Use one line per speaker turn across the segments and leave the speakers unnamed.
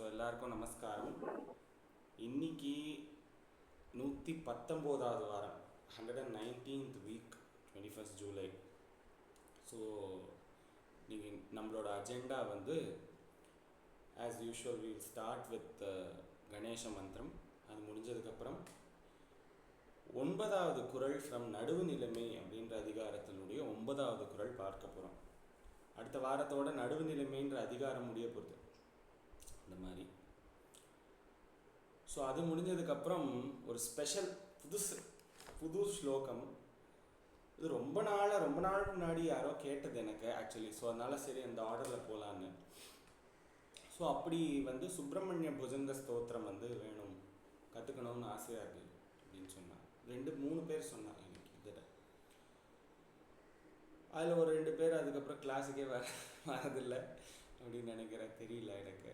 எல்லாருக்கும் நமஸ்காரம். இன்னைக்கு 119வது வாரம், 119th week, 21st July. So நீங்கள் நம்மளோட அஜெண்டா வந்து as usual will start with Ganesha மந்திரம். அது முடிஞ்சதுக்கப்புறம் 9வது குறள் ஃப்ரம் நடுவு நிலைமை அப்படின்ற அதிகாரத்தினுடைய 9வது குறள் பார்க்க போகிறோம். அடுத்த வாரத்தோட நடுவு நிலைமைன்ற அதிகாரம் முடிய போகுது இந்த மாதிரி. ஸோ அது முடிஞ்சதுக்கப்புறம் ஒரு ஸ்பெஷல் புது ஸ்லோகம். இது ரொம்ப நாள் முன்னாடி யாரோ கேட்டது எனக்கு ஆக்சுவலி. ஸோ அதனால் சரி அந்த ஆர்டரில் போகலான்னு. ஸோ அப்படி வந்து சுப்பிரமணிய புஜங்க ஸ்தோத்திரம் வந்து வேணும், கற்றுக்கணும்னு ஆசையாக இருக்குது அப்படின்னு சொன்னான். 2-3 பேர் சொன்னாங்க எனக்கு இதில். அதில் ஒரு 2 பேர் அதுக்கப்புறம் கிளாஸுக்கே வரதில்லை அப்படின்னு நினைக்கிறேன், தெரியல எனக்கு.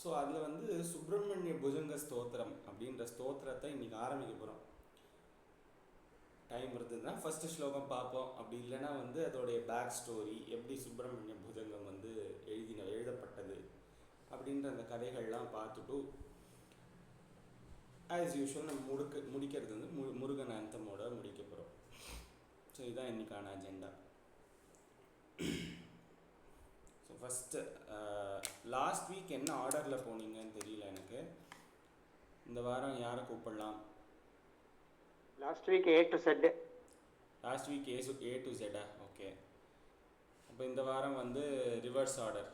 ஸோ அதில் வந்து சுப்பிரமணிய புஜங்க ஸ்தோத்திரம் அப்படின்ற ஸ்தோத்திரத்தை இன்றைக்கி ஆரம்பிக்க போகிறோம். டைம் இருந்ததுன்னா ஃபஸ்ட்டு ஸ்லோகம் பார்ப்போம். அப்படி இல்லைன்னா வந்து அதோடைய பேக் ஸ்டோரி, எப்படி சுப்பிரமணிய புஜங்கம் வந்து எழுதப்பட்டது அப்படின்ற அந்த கதைகள்லாம் பார்த்துட்டு ஆஸ் யூஷுவல் நம்ம முடிக்கிறது வந்து முருகன் அந்தமோட முடிக்க போகிறோம். ஸோ இதுதான் இன்றைக்கான agenda. So first last week என்ன ஆர்டரில் போனீங்கன்னு தெரியல எனக்கு. இந்த வாரம் யாரை கூப்பிடலாம்?
Last week A to Z.
Last week A to Z. Okay. அப்போ இந்த வாரம் வந்து reverse order,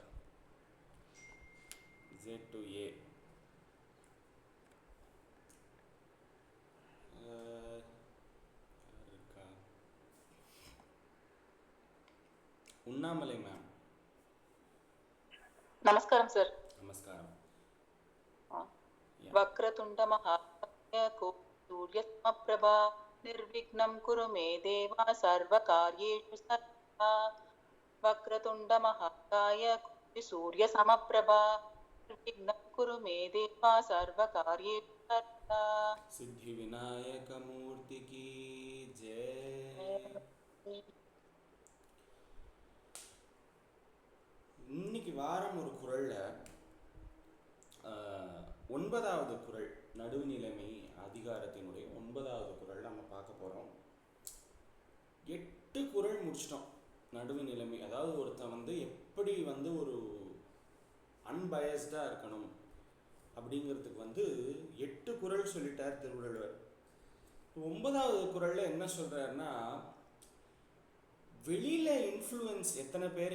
Z to A. இருக்கா? உண்ணாமலை மேம்.
நமஸ்காரம் சார்.
நமஸ்காரம்.
வக்ரதுண்ட மகாகாய சூரிய சமப்ரபா நிர்விக்னம் குரு மே தேவா சர்வ காரியேஷு சர்வதா. வக்ரதுண்ட மகாகாய சூரிய சமப்ரபா நிர்விக்னம் குரு மே தேவா சர்வ காரியேஷு சர்வதா.
சித்தி விநாயக மூர்த்தி கி ஜெய். இன்னைக்கு வாரம் ஒரு குறளில் 9வது குறள், நடுவுநிலைமை அதிகாரத்தினுடைய 9வது குறள் நம்ம பார்க்க போகிறோம். 8 குறள் முடிச்சிட்டோம். நடுவு நிலைமை, அதாவது ஒருத்தன் வந்து எப்படி வந்து ஒரு அன்பயஸ்டாக இருக்கணும் அப்படிங்கிறதுக்கு வந்து 8 குறள் சொல்லிட்டார் திருவள்ளுவர். 9வது குறளில் என்ன சொல்கிறாருன்னா, வெளியில் இன்ஃப்ளூயன்ஸ் எத்தனை பேர்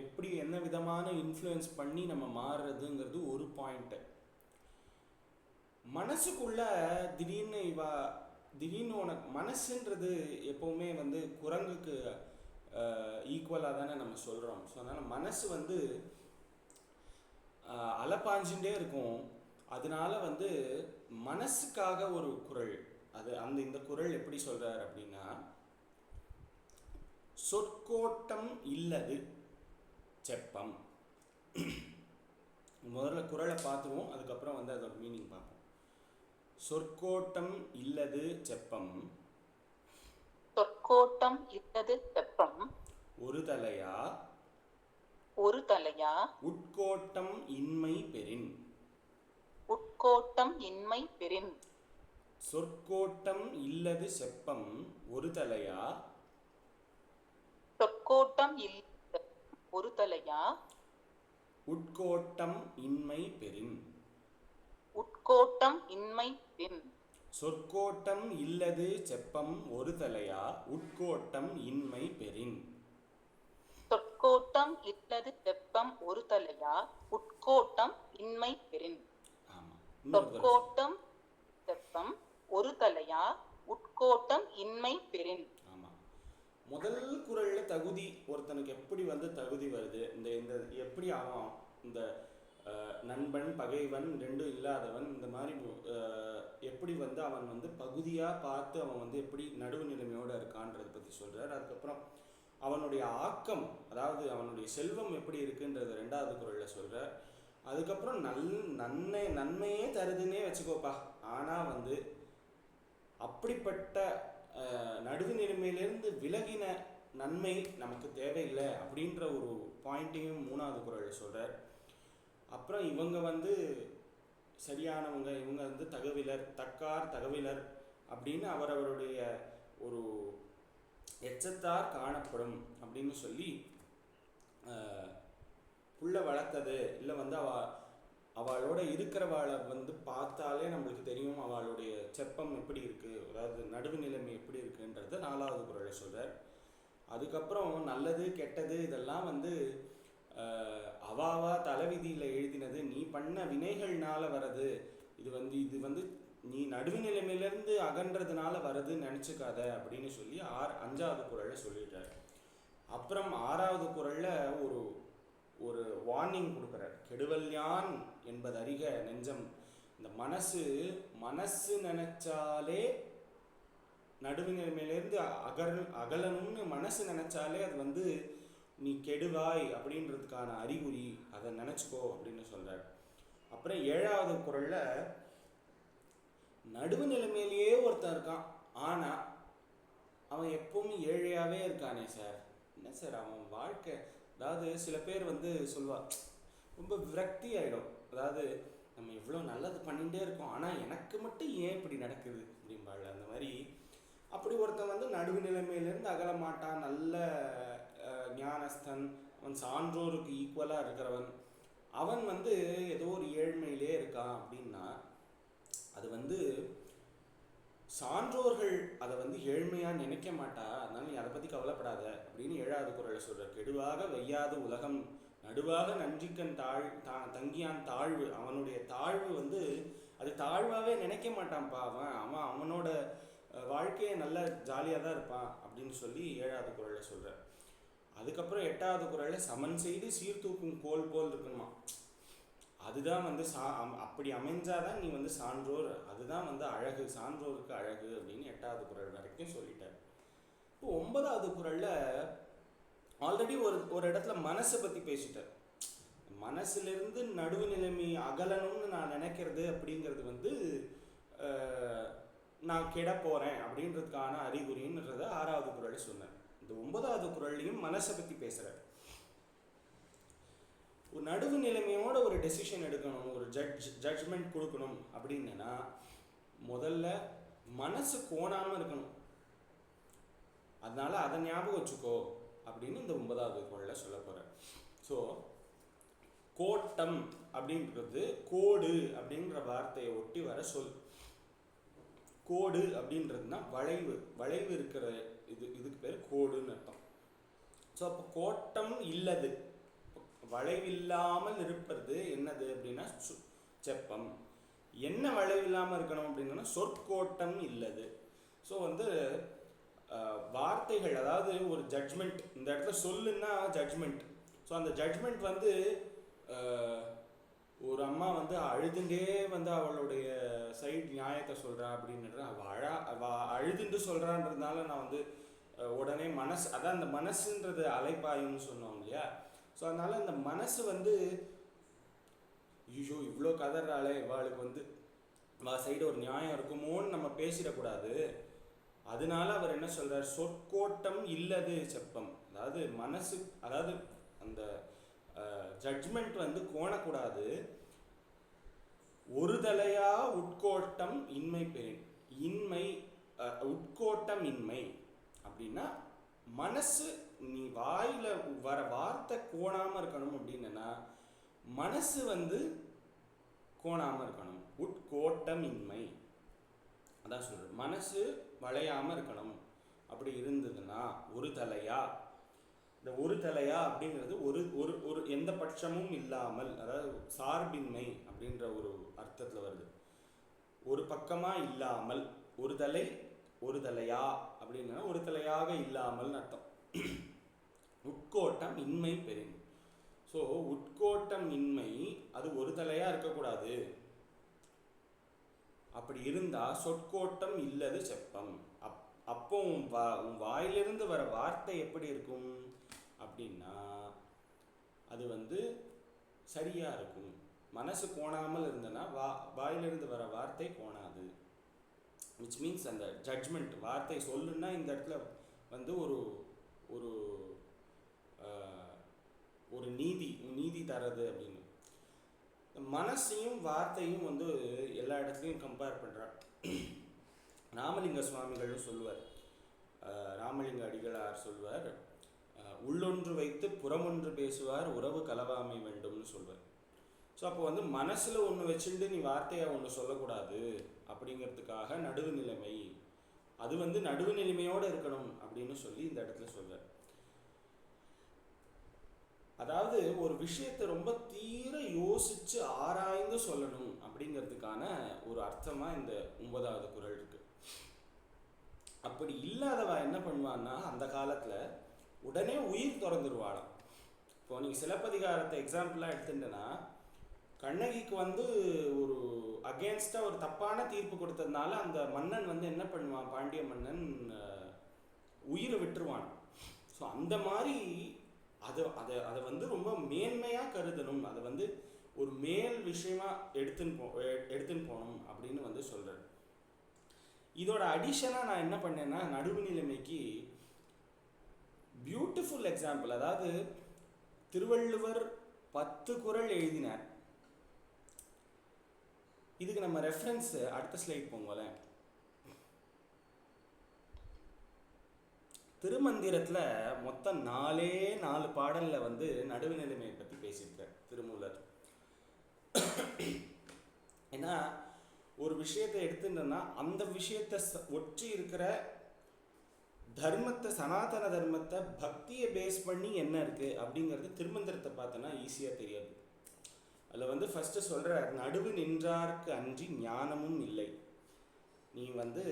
எப்படி என்ன விதமான இன்ஃப்ளூயன்ஸ் பண்ணி நம்ம மாறுறதுங்கிறது ஒரு பாயிண்ட்டு. மனசுக்குள்ள திடீர்னு உனக்கு மனசுன்றது எப்போவுமே வந்து குரங்குக்கு ஈக்குவலாக தானே நம்ம சொல்கிறோம். ஸோ அதனால் மனசு வந்து அலப்பாஞ்சுட்டே இருக்கும். அதனால வந்து மனசுக்காக ஒரு குறள், இந்த குறள் எப்படி சொல்கிறார் அப்படின்னா, சொற்கோட்டம் இல்லது செப்பம். முதல்ல குறளை பார்த்துருவோம், அதுக்கப்புறம் வந்து அதோட மீனிங் பார்ப்போம். சொற்கோட்டம் இல்லது செப்பம்,
சொற்கோட்டம் இல்லது செப்பம்,
ஒரு தலையா உட்கோட்டம் இன்மை பெறின்.
உட்கோட்டம் இன்மை பெறின்.
சொற்கோட்டம் இல்லது செப்பம் ஒரு தலையா,
சொற்கோட்டம் ஒரு தலையா
உட்கோட்டம் இன்மை பெறின்.
உட்கோட்டம் இன்மை பெறின்.
சொற்கோட்டம் இல்லது செப்பம் ஒரு தலையா உட்கோட்டம் இன்மை பெறின்.
சொற்கோட்டம் இல்லது செப்பம் ஒரு தலையா உட்கோட்டம் இன்மை பெறின். சொற்கோட்டம் செப்பம் ஒரு தலையா உட்கோட்டம் இன்மை பெறின்.
முதல் குறளில் தகுதி, ஒருத்தனுக்கு எப்படி வந்து தகுதி வருது, இந்த எப்படி அவன் இந்த நண்பன் பகைவன் ரெண்டும் இல்லாதவன், இந்த மாதிரி எப்படி வந்து அவன் வந்து பகுதியாக பார்த்து அவன் வந்து எப்படி நடுவு நிலைமையோடு இருக்கான்றதை பற்றி சொல்கிறார். அதுக்கப்புறம் அவனுடைய ஆக்கம், அதாவது அவனுடைய செல்வம் எப்படி இருக்குன்றது 2வது குறளில் சொல்கிறார். அதுக்கப்புறம் நன்மையே தருதுன்னே வச்சுக்கோப்பா, ஆனால் வந்து அப்படிப்பட்ட நடுவு நிலைமையிலேருந்து விலகின நன்மை நமக்கு தேவையில்லை அப்படின்ற ஒரு பாயிண்ட்டையும் 3வது குறள் சொல்கிறார். அப்புறம் இவங்க வந்து சரியானவங்க, இவங்க வந்து தகவிலர், தக்கார் தகவிலர் அப்படின்னு அவரவருடைய ஒரு எச்சத்தார் காணப்படும் அப்படின்னு சொல்லி புள்ள வளர்த்தது இல்லை வந்து அவளோட இருக்கிறவாளை வந்து பார்த்தாலே நம்மளுக்கு தெரியும் அவளுடைய செப்பம் எப்படி இருக்குது, அதாவது நடுவு நிலைமை எப்படி இருக்குன்றத 4வது குறளை சொல்கிறார். அதுக்கப்புறம் நல்லது கெட்டது இதெல்லாம் வந்து அவாவா தலைவிதியில் எழுதினது, நீ பண்ண வினைகள்னால வர்றது, இது வந்து நீ நடுவு நிலைமையிலேருந்து அகன்றதுனால வருதுன்னு நினச்சிக்காத அப்படின்னு சொல்லி 5வது குறளை சொல்லிடுறார். அப்புறம் 6வது குறளில் ஒரு வார்னிங் கொடுக்குறார். கெடுவல்யான் என்பது அறிக நெஞ்சம். இந்த மனசு நினைச்சாலே நடுவு நிலைமையிலேருந்து அகலணும்னு மனசு நினைச்சாலே அது வந்து நீ கெடுவாய் அப்படின்றதுக்கான அறிகுறி, அதை நினச்சிக்கோ அப்படின்னு சொல்கிறார். அப்புறம் 7வது குறளில் நடுவு நிலைமையிலேயே ஒருத்தன் இருக்கான், ஆனால் அவன் எப்பவுமே ஏழையாகவே இருக்கானே சார், என்ன சார் அவன் வாழ்க்கை, அதாவது சில பேர் வந்து சொல்வா ரொம்ப விரக்தி ஆகிடும், அதாவது நம்ம எவ்வளோ நல்லது பண்ணிகிட்டே இருக்கோம் ஆனால் எனக்கு மட்டும் ஏன் இப்படி நடக்குது அப்படிம்பாள். அந்த மாதிரி அப்படி ஒருத்தன் வந்து நடுவு நிலைமையிலேருந்து அகல மாட்டான், நல்ல ஞானஸ்தன், அவன் சான்றோருக்கு ஈக்குவலாக இருக்கிறவன், அவன் வந்து ஏதோ ஒரு ஏழ்மையிலே இருக்கான் அப்படின்னா அது வந்து சான்றோர்கள் அதை வந்து ஏழ்மையாக நினைக்க மாட்டா, அதனால நீ அதை பற்றி கவலைப்படாத அப்படின்னு 7வது குறளை சொல்கிற. கெடுவாக வையாது உலகம் நடுவாக நன்றிக்கண் தங்கியான் தாழ்வு, அவனுடைய தாழ்வு வந்து அது தாழ்வாகவே நினைக்க மாட்டான்ப்பா, அவனோட வாழ்க்கையை நல்ல ஜாலியாக தான் இருப்பான் அப்படின்னு சொல்லி 7வது குறளை சொல்கிறார். அதுக்கப்புறம் 8வது குறளில் சமன் செய்து சீர்தூக்கும் கோல் போல் இருக்கணுமா, அதுதான் வந்து அப்படி அமைஞ்சாதான் நீ வந்து சான்றோர், அதுதான் வந்து அழகு, சான்றோருக்கு அழகு அப்படின்னு 8வது குறள் வரைக்கும் சொல்லிட்டார். இப்போ 9வது குறளில் ஆல்ரெடி ஒரு இடத்துல மனசை பற்றி பேசிட்டார். மனசுலேருந்து நடுவு நிலைமை அகலணும்னு நான் நினைக்கிறது அப்படிங்கிறது வந்து நான் கெட போகிறேன் அப்படின்றதுக்கான அறிகுறின்றத 6வது குறளை சொன்னேன். இந்த 9வது குறள்லையும் மனசை பற்றி பேசுகிறார். ஒரு நடுவு நிலைமையோட ஒரு டெசிஷன் எடுக்கணும், ஒரு ஜட்ஜ்மெண்ட் கொடுக்கணும் அப்படின்னா முதல்ல மனசு கோணாமல் இருக்கணும், அதனால அதை ஞாபகம் வச்சுக்கோ அப்படின்னு இந்த 9வது குறளில் சொல்ல போகிறேன். ஸோ கோட்டம் அப்படின்றது கோடு அப்படின்ற வார்த்தையை ஒட்டி வர சொல். கோடு அப்படின்றதுனா வளைவு இருக்கிற இதுக்கு பேர் கோடுன்னு அர்த்தம். ஸோ அப்போ கோட்டம் இல்லது, வளைவில்லாமல் இருப்பது என்னது அப்படின்னா செப்பம். என்ன வளைவில்லாமல் இருக்கணும் அப்படின்னா சொற்கோட்டம் இல்லது. ஸோ வந்து வார்த்தைகள், அதாவது ஒரு ஜட்ஜ்மெண்ட், இந்த இடத்துல சொல்லுன்னா ஜட்ஜ்மெண்ட். ஸோ அந்த ஜட்ஜ்மெண்ட் வந்து ஒரு அம்மா வந்து அழுதுண்டே வந்து அவளுடைய சைடு நியாயத்தை சொல்கிறா அப்படின்றது, அவள் அழுதுண்டு சொல்கிறான்றதுனால நான் வந்து உடனே மனசு, அதான் அந்த மனசுன்றது அலைப்பாயும்னு சொன்னோம் இல்லையா. ஸோ அதனால் இந்த மனசு வந்து ஐயோ இவ்வளோ கதறாலே இவாளுக்கு வந்து சைடு ஒரு நியாயம் இருக்குமோன்னு நம்ம பேசிடக்கூடாது. அதனால அவர் என்ன சொல்கிறார், சொற்கோட்டம் இல்லது செப்பம், அதாவது மனசு, அதாவது அந்த ஜட்ஜ்மெண்ட் வந்து கோணக்கூடாது. ஒரு தலையா உட்கோட்டம் இன்மை பெறின், உட்கோட்டம் இன்மை அப்படின்னா மனசு, நீ வாயில வர வார்த்தை கோணாமல் இருக்கணும் அப்படின்னா மனசு வந்து கோணாமல் இருக்கணும். உட்கோட்டம் இன்மை அதான் சொல்கிறேன், மனசு வளையாமல் இருக்கணும். அப்படி இருந்ததுன்னா ஒரு தலையா, இந்த ஒரு தலையா அப்படிங்கிறது ஒரு எந்த பட்சமும் இல்லாமல், அதாவது சார்பின்மை அப்படின்ற ஒரு அர்த்தத்தில் வருது. ஒரு பக்கமாக இல்லாமல், ஒரு தலையா அப்படின்னா ஒரு தலையாக இல்லாமல் அர்த்தம். உட்கோட்டம் இன்மை பெறின். ஸோ உட்கோட்டம் இன்மை அது ஒரு தலையாக இருக்கக்கூடாது. அப்படி இருந்தால் சொற்கோட்டம் இல்லது செப்பம். அப்போ உன் வாயிலிருந்து வர வார்த்தை எப்படி இருக்கும் அப்படின்னா அது வந்து சரியாக இருக்கும். மனசு கோணாமல் இருந்தனா வாயிலிருந்து வர வார்த்தை கோணாது. விச் மீன்ஸ் அந்த ஜட்ஜ்மெண்ட் வார்த்தை சொல்லுன்னா இந்த இடத்துல வந்து ஒரு நீதி தரது அப்படின்னு. மனசையும் வார்த்தையும் வந்து எல்லா இடத்துலையும் கம்பேர் பண்ணுறார். ராமலிங்க சுவாமிகளும் சொல்லுவார், ராமலிங்க அடிகளார் சொல்வார், உள்ளொன்று வைத்து புறமொன்று பேசுவார் உறவு கலவாமை வேண்டும்னு சொல்வார். ஸோ அப்போ வந்து மனசில் ஒன்று வச்சுட்டு நீ வார்த்தையாக ஒன்று சொல்லக்கூடாது அப்படிங்கிறதுக்காக நடுவு நிலைமை, அது வந்து நடுவு நிலைமையோடு இருக்கணும் அப்படின்னு சொல்லி இந்த இடத்துல சொல்வார். அதாவது ஒரு விஷயத்தை ரொம்ப தீர யோசிச்சு ஆராய்ந்து சொல்லணும் அப்படிங்கிறதுக்கான ஒரு அர்த்தமா இந்த 9வது குறள் இருக்கு. அப்படி இல்லாதவா என்ன பண்ணுவான்னா அந்த காலத்துல உடனே உயிர் திறந்துருவாளாம். இப்போ நீங்க சிலப்பதிகாரத்தை எக்ஸாம்பிளா எடுத்துட்டேன்னா, கண்ணகிக்கு வந்து ஒரு அகேன்ஸ்டா ஒரு தப்பான தீர்ப்பு கொடுத்ததுனால அந்த மன்னன் வந்து என்ன பண்ணுவான், பாண்டிய மன்னன் உயிரை விட்டுருவான். ஸோ அந்த மாதிரி அதை வந்து ரொம்ப மேன்மையாக கருதணும், அதை வந்து ஒரு மேல் விஷயமா எடுத்துன்னு போகணும் அப்படின்னு வந்து சொல்கிறேன். இதோட அடிஷனாக நான் என்ன பண்ணேன்னா, நடுவு நிலைமைக்கு பியூட்டிஃபுல் எக்ஸாம்பிள், அதாவது திருவள்ளுவர் 10 குறள் எழுதினார். இதுக்கு நம்ம ரெஃபரன்ஸ் அடுத்த ஸ்லைட் போங்களேன். திருமந்திரத்துல மொத்தம் 4 பாடல்ல வந்து நடுவு நிலைமையை பத்தி பேசியிருக்க திருமூலர். ஏன்னா ஒரு விஷயத்தை எடுத்துட்டோம்னா அந்த விஷயத்தை ஒற்றி இருக்கிற தர்மத்தை, சனாதன தர்மத்தை, பக்தியை பேஸ் பண்ணி என்ன இருக்கு அப்படிங்கிறது திருமந்திரத்தை பார்த்தோன்னா ஈஸியா தெரியாது. அதில் வந்து ஃபர்ஸ்ட் சொல்ற, நடுவு நின்றார்க்கு அன்றி ஞானமும் இல்லை. நீ வந்து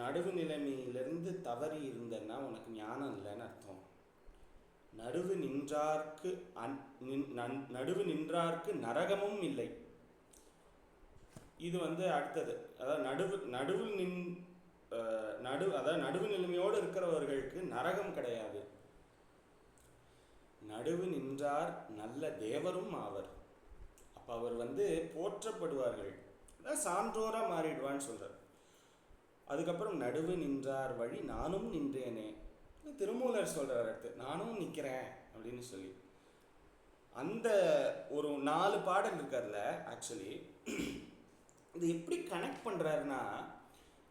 நடுவு நிலைமையிலிருந்து தவறி இருந்தன்னா உனக்கு ஞானம் இல்லைன்னு அர்த்தம். நடுவு நின்றார்க்கு நரகமும் இல்லை. இது வந்து அடுத்தது, அதாவது நடுவு நிலைமையோடு இருக்கிறவர்களுக்கு நரகம் கிடையாது. நடுவு நின்றார் நல்ல தேவரும் ஆவர். அப்ப அவர் வந்து போற்றப்படுவார்கள், அதான் சான்றோரா மாறிடுவான்னு சொல்றார். அதுக்கப்புறம் நடுவு நின்றார் வழி நானும் நின்றேனே, திருமூலர் சொல்றார் அடுத்து, நானும் நிற்கிறேன் அப்படின்னு சொல்லி. அந்த ஒரு 4 பாடல் இருக்கார்ல, ஆக்சுவலி இது எப்படி கனெக்ட் பண்றாருன்னா,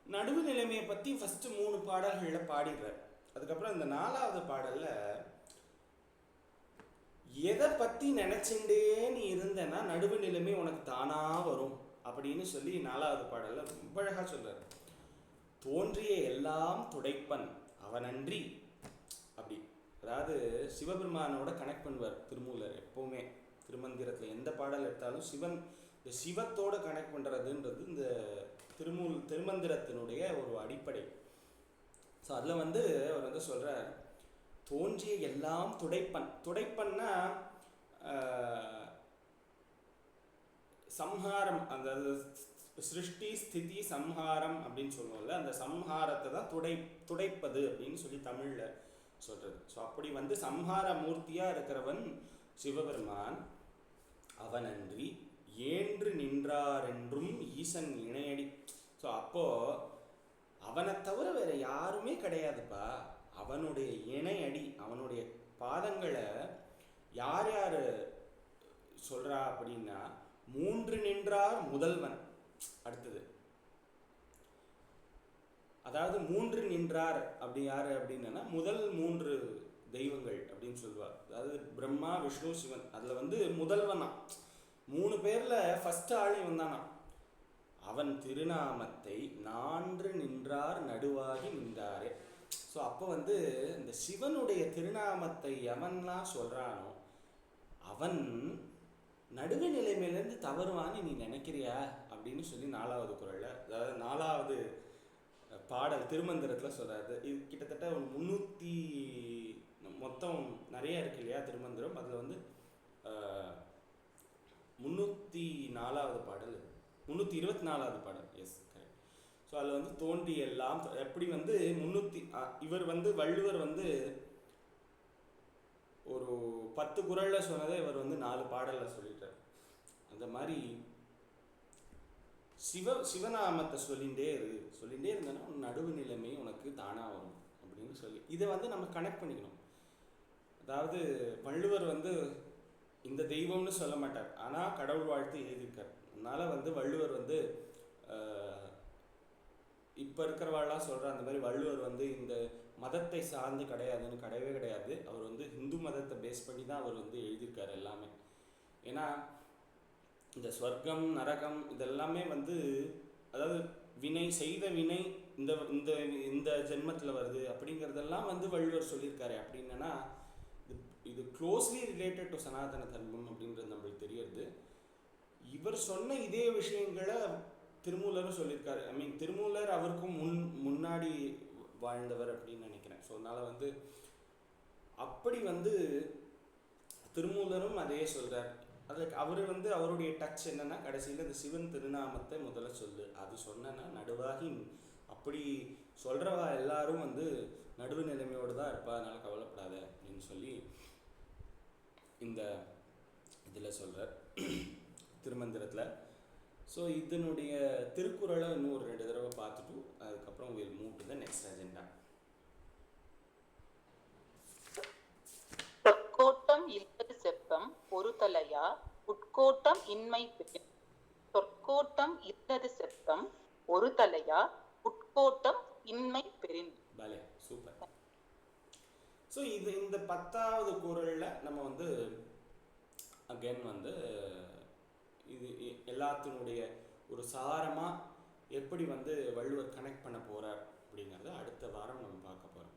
நடுவு நிலைமையை பத்தி ஃபர்ஸ்ட் 3 பாடல்களில் பாடிடுறார். அதுக்கப்புறம் இந்த 4வது பாடல்ல எதை பத்தி நினைச்சுட்டே நீ இருந்தனா நடுவு நிலைமை உனக்கு தானா வரும் அப்படின்னு சொல்லி 4வது பாடல்ல ரொம்ப அழகா சொல்றாரு. தோன்றிய எல்லாம் துடைப்பன் அவனன்றி, அப்படி அதாவது சிவபெருமானோட கனெக்ட் பண்ணுவார் திருமூலர் எப்பவுமே. திருமந்திரத்துல எந்த பாடல் எடுத்தாலும் இந்த சிவத்தோட கனெக்ட் பண்றதுன்றது இந்த திருமந்திரத்தினுடைய ஒரு அடிப்படை. ஸோ அதுல வந்து அவர் வந்து சொல்றார், தோன்றிய எல்லாம் துடைப்பன். துடைப்பன்னா சம்ஹாரம், அதாவது சிருஷ்டி ஸ்திதி சம்ஹாரம் அப்படின்னு சொல்லுவோம்ல, அந்த சம்ஹாரத்தை தான் துடைப்பது அப்படின்னு சொல்லி தமிழ்ல சொல்றது. ஸோ அப்படி வந்து சம்ஹார மூர்த்தியா இருக்கிறவன் சிவபெருமான். அவனன்றி ஏன்று நின்றாரென்றும் ஈசன் இணையடி. ஸோ அப்போ அவனை தவிர வேற யாருமே கிடையாதுப்பா. அவனுடைய இணையடி, அவனுடைய பாதங்களை யார் யார் சொல்றா அப்படின்னா, 3 நின்றார் முதல்வன். அடுத்தது அதாவது 3 நின்றார் அப்படி யாரு அப்படின்னா, முதல் 3 தெய்வங்கள் அப்படின்னு சொல்லுவார். அதாவது பிரம்மா, விஷ்ணு, சிவன். அதுல வந்து முதல்வனா 3 பேர்ல ஃபர்ஸ்ட் ஆள் இவன் தானா. அவன் திருநாமத்தை 4 நின்றார் நடுவாகி நின்றாரே. ஸோ அப்போ வந்து இந்த சிவனுடைய திருநாமத்தை எவன்லாம் சொல்றானோ அவன் நடுவு நிலைமையிலேருந்து தவறுவான்னு நீ நினைக்கிறியா அப்படின்னு சொல்லி 4வது குறள்ல, அதாவது 4வது பாடல் திருமந்திரத்தில் சொல்றாரு. இது கிட்டத்தட்ட ஒரு 300 மொத்தம் நிறைய இருக்கு இல்லையா திருமந்திரம். அதில் வந்து 304வது பாடல், 324வது பாடல். S, correct. ஸோ அதில் வந்து தோன்றி எல்லாம் எப்படி வந்து இவர் வந்து வள்ளுவர் வந்து ஒரு 10 குறள்ல சொன்னதை இவர் வந்து 4 பாடல்ல சொல்லிட்டார். அந்த மாதிரி சிவநாமத்தை சொல்லிகிட்டே இருந்தேன்னா நடுவு நிலைமை உனக்கு தானா வரும் அப்படின்னு சொல்லி இதை வந்து நம்ம கனெக்ட் பண்ணிக்கணும். அதாவது வள்ளுவர் வந்து இந்த தெய்வம்னு சொல்ல மாட்டார், ஆனால் கடவுள் வாழ்த்து எழுதியிருக்கார். அதனால வந்து வள்ளுவர் வந்து இப்போ இருக்கிறவாள்லாம் சொல்கிற அந்த மாதிரி வள்ளுவர் வந்து இந்த மதத்தை சார்ந்து கிடையாதுன்னு கிடையவே கிடையாது. அவர் வந்து ஹிந்து மதத்தை பேஸ் பண்ணி தான் அவர் வந்து எழுதியிருக்காரு எல்லாமே. ஏன்னா இந்த ஸ்வர்க்கம் நரகம் இதெல்லாமே வந்து, அதாவது வினை செய்த வினை இந்த இந்த இந்த ஜென்மத்தில் வருது அப்படிங்கிறதெல்லாம் வந்து வள்ளுவர் சொல்லியிருக்காரு. அப்படின்னா இது க்ளோஸ்லி ரிலேட்டட் டு சனாதன தர்மம் அப்படின்றது நம்மளுக்கு தெரியறது. இவர் சொன்ன இதே விஷயங்களை திருமூலரும் சொல்லியிருக்காரு. ஐ மீன் திருமூலர் அவருக்கும் முன்னாடி வாழ்ந்தவர் அப்படின்னு நினைக்கிறேன். ஸோ அதனால் வந்து அப்படி வந்து திருமூலரும் அதே சொல்கிறார். அதுக்கு அவர் வந்து அவருடைய டச் என்னன்னா, கடைசியில் இந்த சிவன் திருநாமத்தை முதல்ல சொல்லு, அது சொன்னா நடுவாகி அப்படி சொல்கிறவா எல்லாரும் வந்து நடுவு நிலைமையோடு தான் இருப்பா, அதனால் கவலைப்படாத அப்படின்னு சொல்லி இந்த இதில் சொல்கிறார் திருமந்திரத்தில். ஸோ இதனுடைய திருக்குறளை இன்னும் ஒரு 2 தடவை பார்த்துட்டு அதுக்கப்புறம் we'll move to the next agenda.
சொற்கோட்டம் இல்லது செப்பம் ஒரு தலையா உட்கோட்டம் இன்மை பெறின். சொற்கோட்டம் இல்லது செப்பம் ஒரு தலையா உட்கோட்டம் இன்மை பெறின்.
பலே, சூப்பர். ஸோ இந்த 10வது குறளில் நம்ம வந்து அகெயின் வந்து இது எல்லாத்தினுடைய ஒரு சாரமாக எப்படி வந்து வள்ளுவர் கனெக்ட் பண்ண போகிறார் அப்படிங்கிறத அடுத்த வாரம் நம்ம பார்க்க போகிறோம்.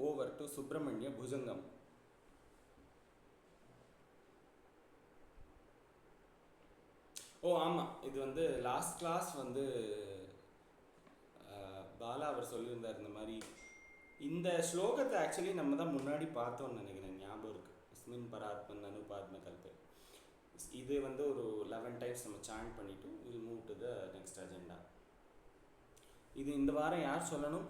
Over to Subramanya Bhujangam. ஓ ஆமாம், இது வந்து லாஸ்ட் கிளாஸ் வந்து பாலா அவர் சொல்லியிருந்தார் இந்த மாதிரி. இந்த ஸ்லோகத்தை ஆக்சுவலி நம்ம தான் முன்னாடி பார்த்தோம்னு நினைக்கிறேன், ஞாபகம் இருக்குது. அஸ்மின் பராத்மன் அனுபாத்ம கல்பே. இது வந்து ஒரு 11 டைம்ஸ் நம்ம சாண்ட் பண்ணிவிட்டு will move to the next agenda. இது இந்த வாரம் யார் சொல்லணும்?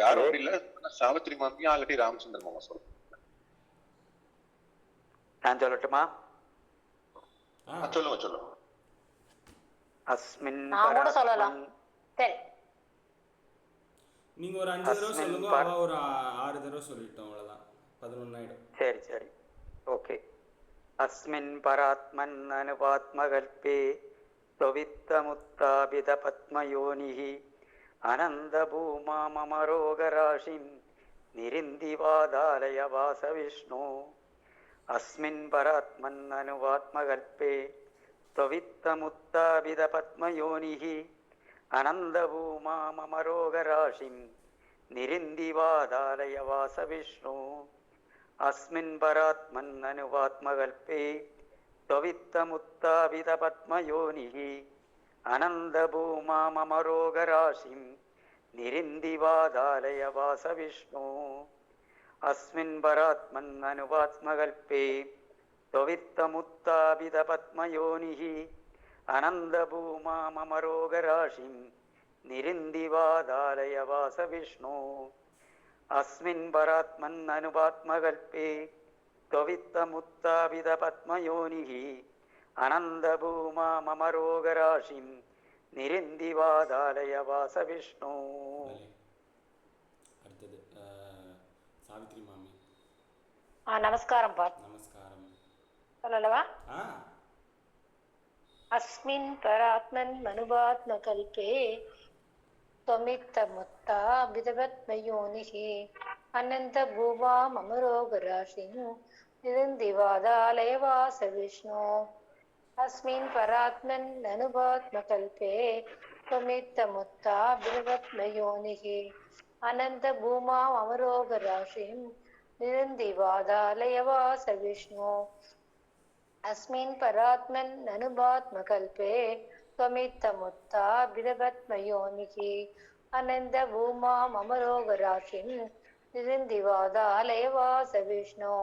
யாரும் அப்படி இல்லை, சாவித்திரி மாமியா ஆல்ரெடி ராமச்சந்திர மாமா சொல்லுங்க.
நான் சொல்லட்டுமா?
சொல்லுங்க சொல்லுங்க.
அஸ்மின்
நான் கூட சொல்லலாம். சரி,
நீங்க ஒரு 5 தடவை சொல்லுங்க, அவ ஒரு 6 தடவை சொல்லிட்டோம், அவ்வளவுதான் 11 ஆயிடும்.
சரி சரி, ஓகே. அஸ்மின் பராத்மன் அனுபாத்மகல்பே ஸ்வவித்தமுத்தாபித பத்மயோனிஹி அனந்த பூமா மமரோகராசிம் நிரிந்திவாதாலய வாச விஷ்ணு. அஸ்மின் பராத்மன் அனுபாத்மகல்பே ஸ்வவித்தமுத்தாபித பத்மயோனிஹி அனந்த பூமா மமரோகராசிம் நிரிந்திவாதாலய வாச விஷ்ணு. அஸ்மின் பராத்மன் அனுபாத்மகல்பே ஸ்வவித்தமுத்தாபித பத்மயோனிஹி அனந்த பூமா மமரோகராசிம் நிரிந்திவாதாலய வாச விஷ்ணு. அஸ்மின் பராத்மன் அனுபாத்மகல்பே ஸ்வவித்தமுத்தாபித பத்மயோனிஹி அனந்த பூமா மமரோகராசிம் நிரிந்திவாதாலய வாச விஷ்ணு. அஸ்மின் பராத்மன் அனுபாத்மகல்பே ஸ்வவித்தமுத்தாபித பத்மயோனிஹி அனந்த பூமா மமரோகராசிம் நிரிந்திவாதாலய வாச விஷ்ணு.
அடுத்தது சாவித்ரி மாமி.
நமஸ்காரம் பா.
நமஸ்காரம்.
சொல்லலவா?
अस्मिन् परात्मन् मनुवात्मकल्पे त्वमित्तमुत्ता विदवत्मयोनिः अनन्तभुवा मम रोगराशिं निरन्दिवादालयवासविष्णो अस्मिन् परात्मन् मनुवात्मकल्पे त्वमित्तमुत्ता विदवत्मयोनिः अनन्तभूमा मम रोगराशिं निरन्दिवादालयवासविष्णो अस्मिन् परात्मन् अनुबात्मकल्पे त्वमित्तमुत्ता विदवत्मयोनिः अनन्तभूमा मम रोगराशिं निरन्दिवादालयवासविष्णो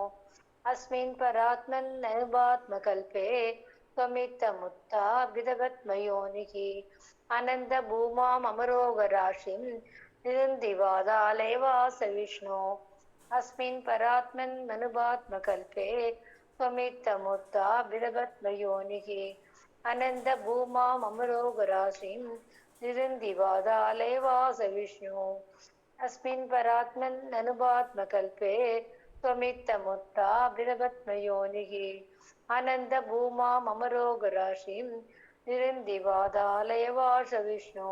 अस्मिन् परात्मन् अनुबात्मकल्पे त्वमित्तमुत्ता विदवत्मयोनिः अनन्तभूमा मम रोगराशिं निरन्दिवादालयवासविष्णो अस्मिन् परात्मन् अनुबात्मकल्पे त्वमित्तमुत्ता विदवत्मयोनिः अनन्तभूमा मम रोगराशिं निरन्दिवादालयवासविष्णु अस्मिन् परात्मन् अनुपात्मकल्पे त्वमित्तमुत्ता बृहत्मयोनिः अनन्तभूमा मम रोगराशिं निरन्दिवादालयवासविष्णु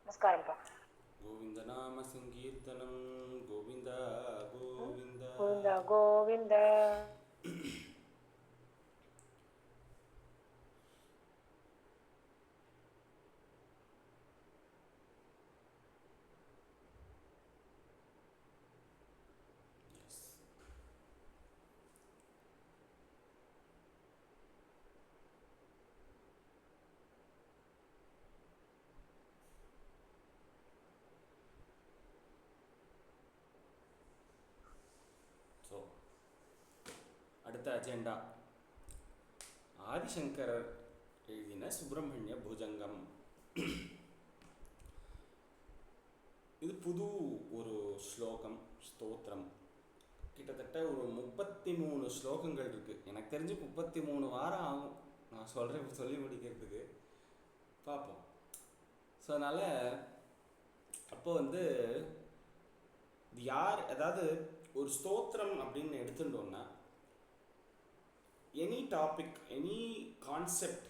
नमस्कारम्पा
கோவிந்த நாம சங்கீர்த்தனம் கோவிந்தா கோவிந்தா.
गोविन्द गोविन्द
Yes. ஸோ அடுத்த அஜெண்டா ஆதிசங்கரர் எழுதின சுப்பிரமணிய புஜங்கம். இது புது ஒரு ஸ்லோகம், ஸ்தோத்திரம். கிட்டத்தட்ட ஒரு 33 ஸ்லோகங்கள் இருக்குது. எனக்கு தெரிஞ்சு 33 வாரம் ஆகும் நான் சொல்லி முடிக்கிறதுக்கு. பார்ப்போம். ஸோ அதனால் அப்போ வந்து இது யார், அதாவது ஒரு ஸ்தோத்திரம் அப்படின்னு எடுத்துட்டோம்னா எனி டாபிக், எனி கான்செப்ட்,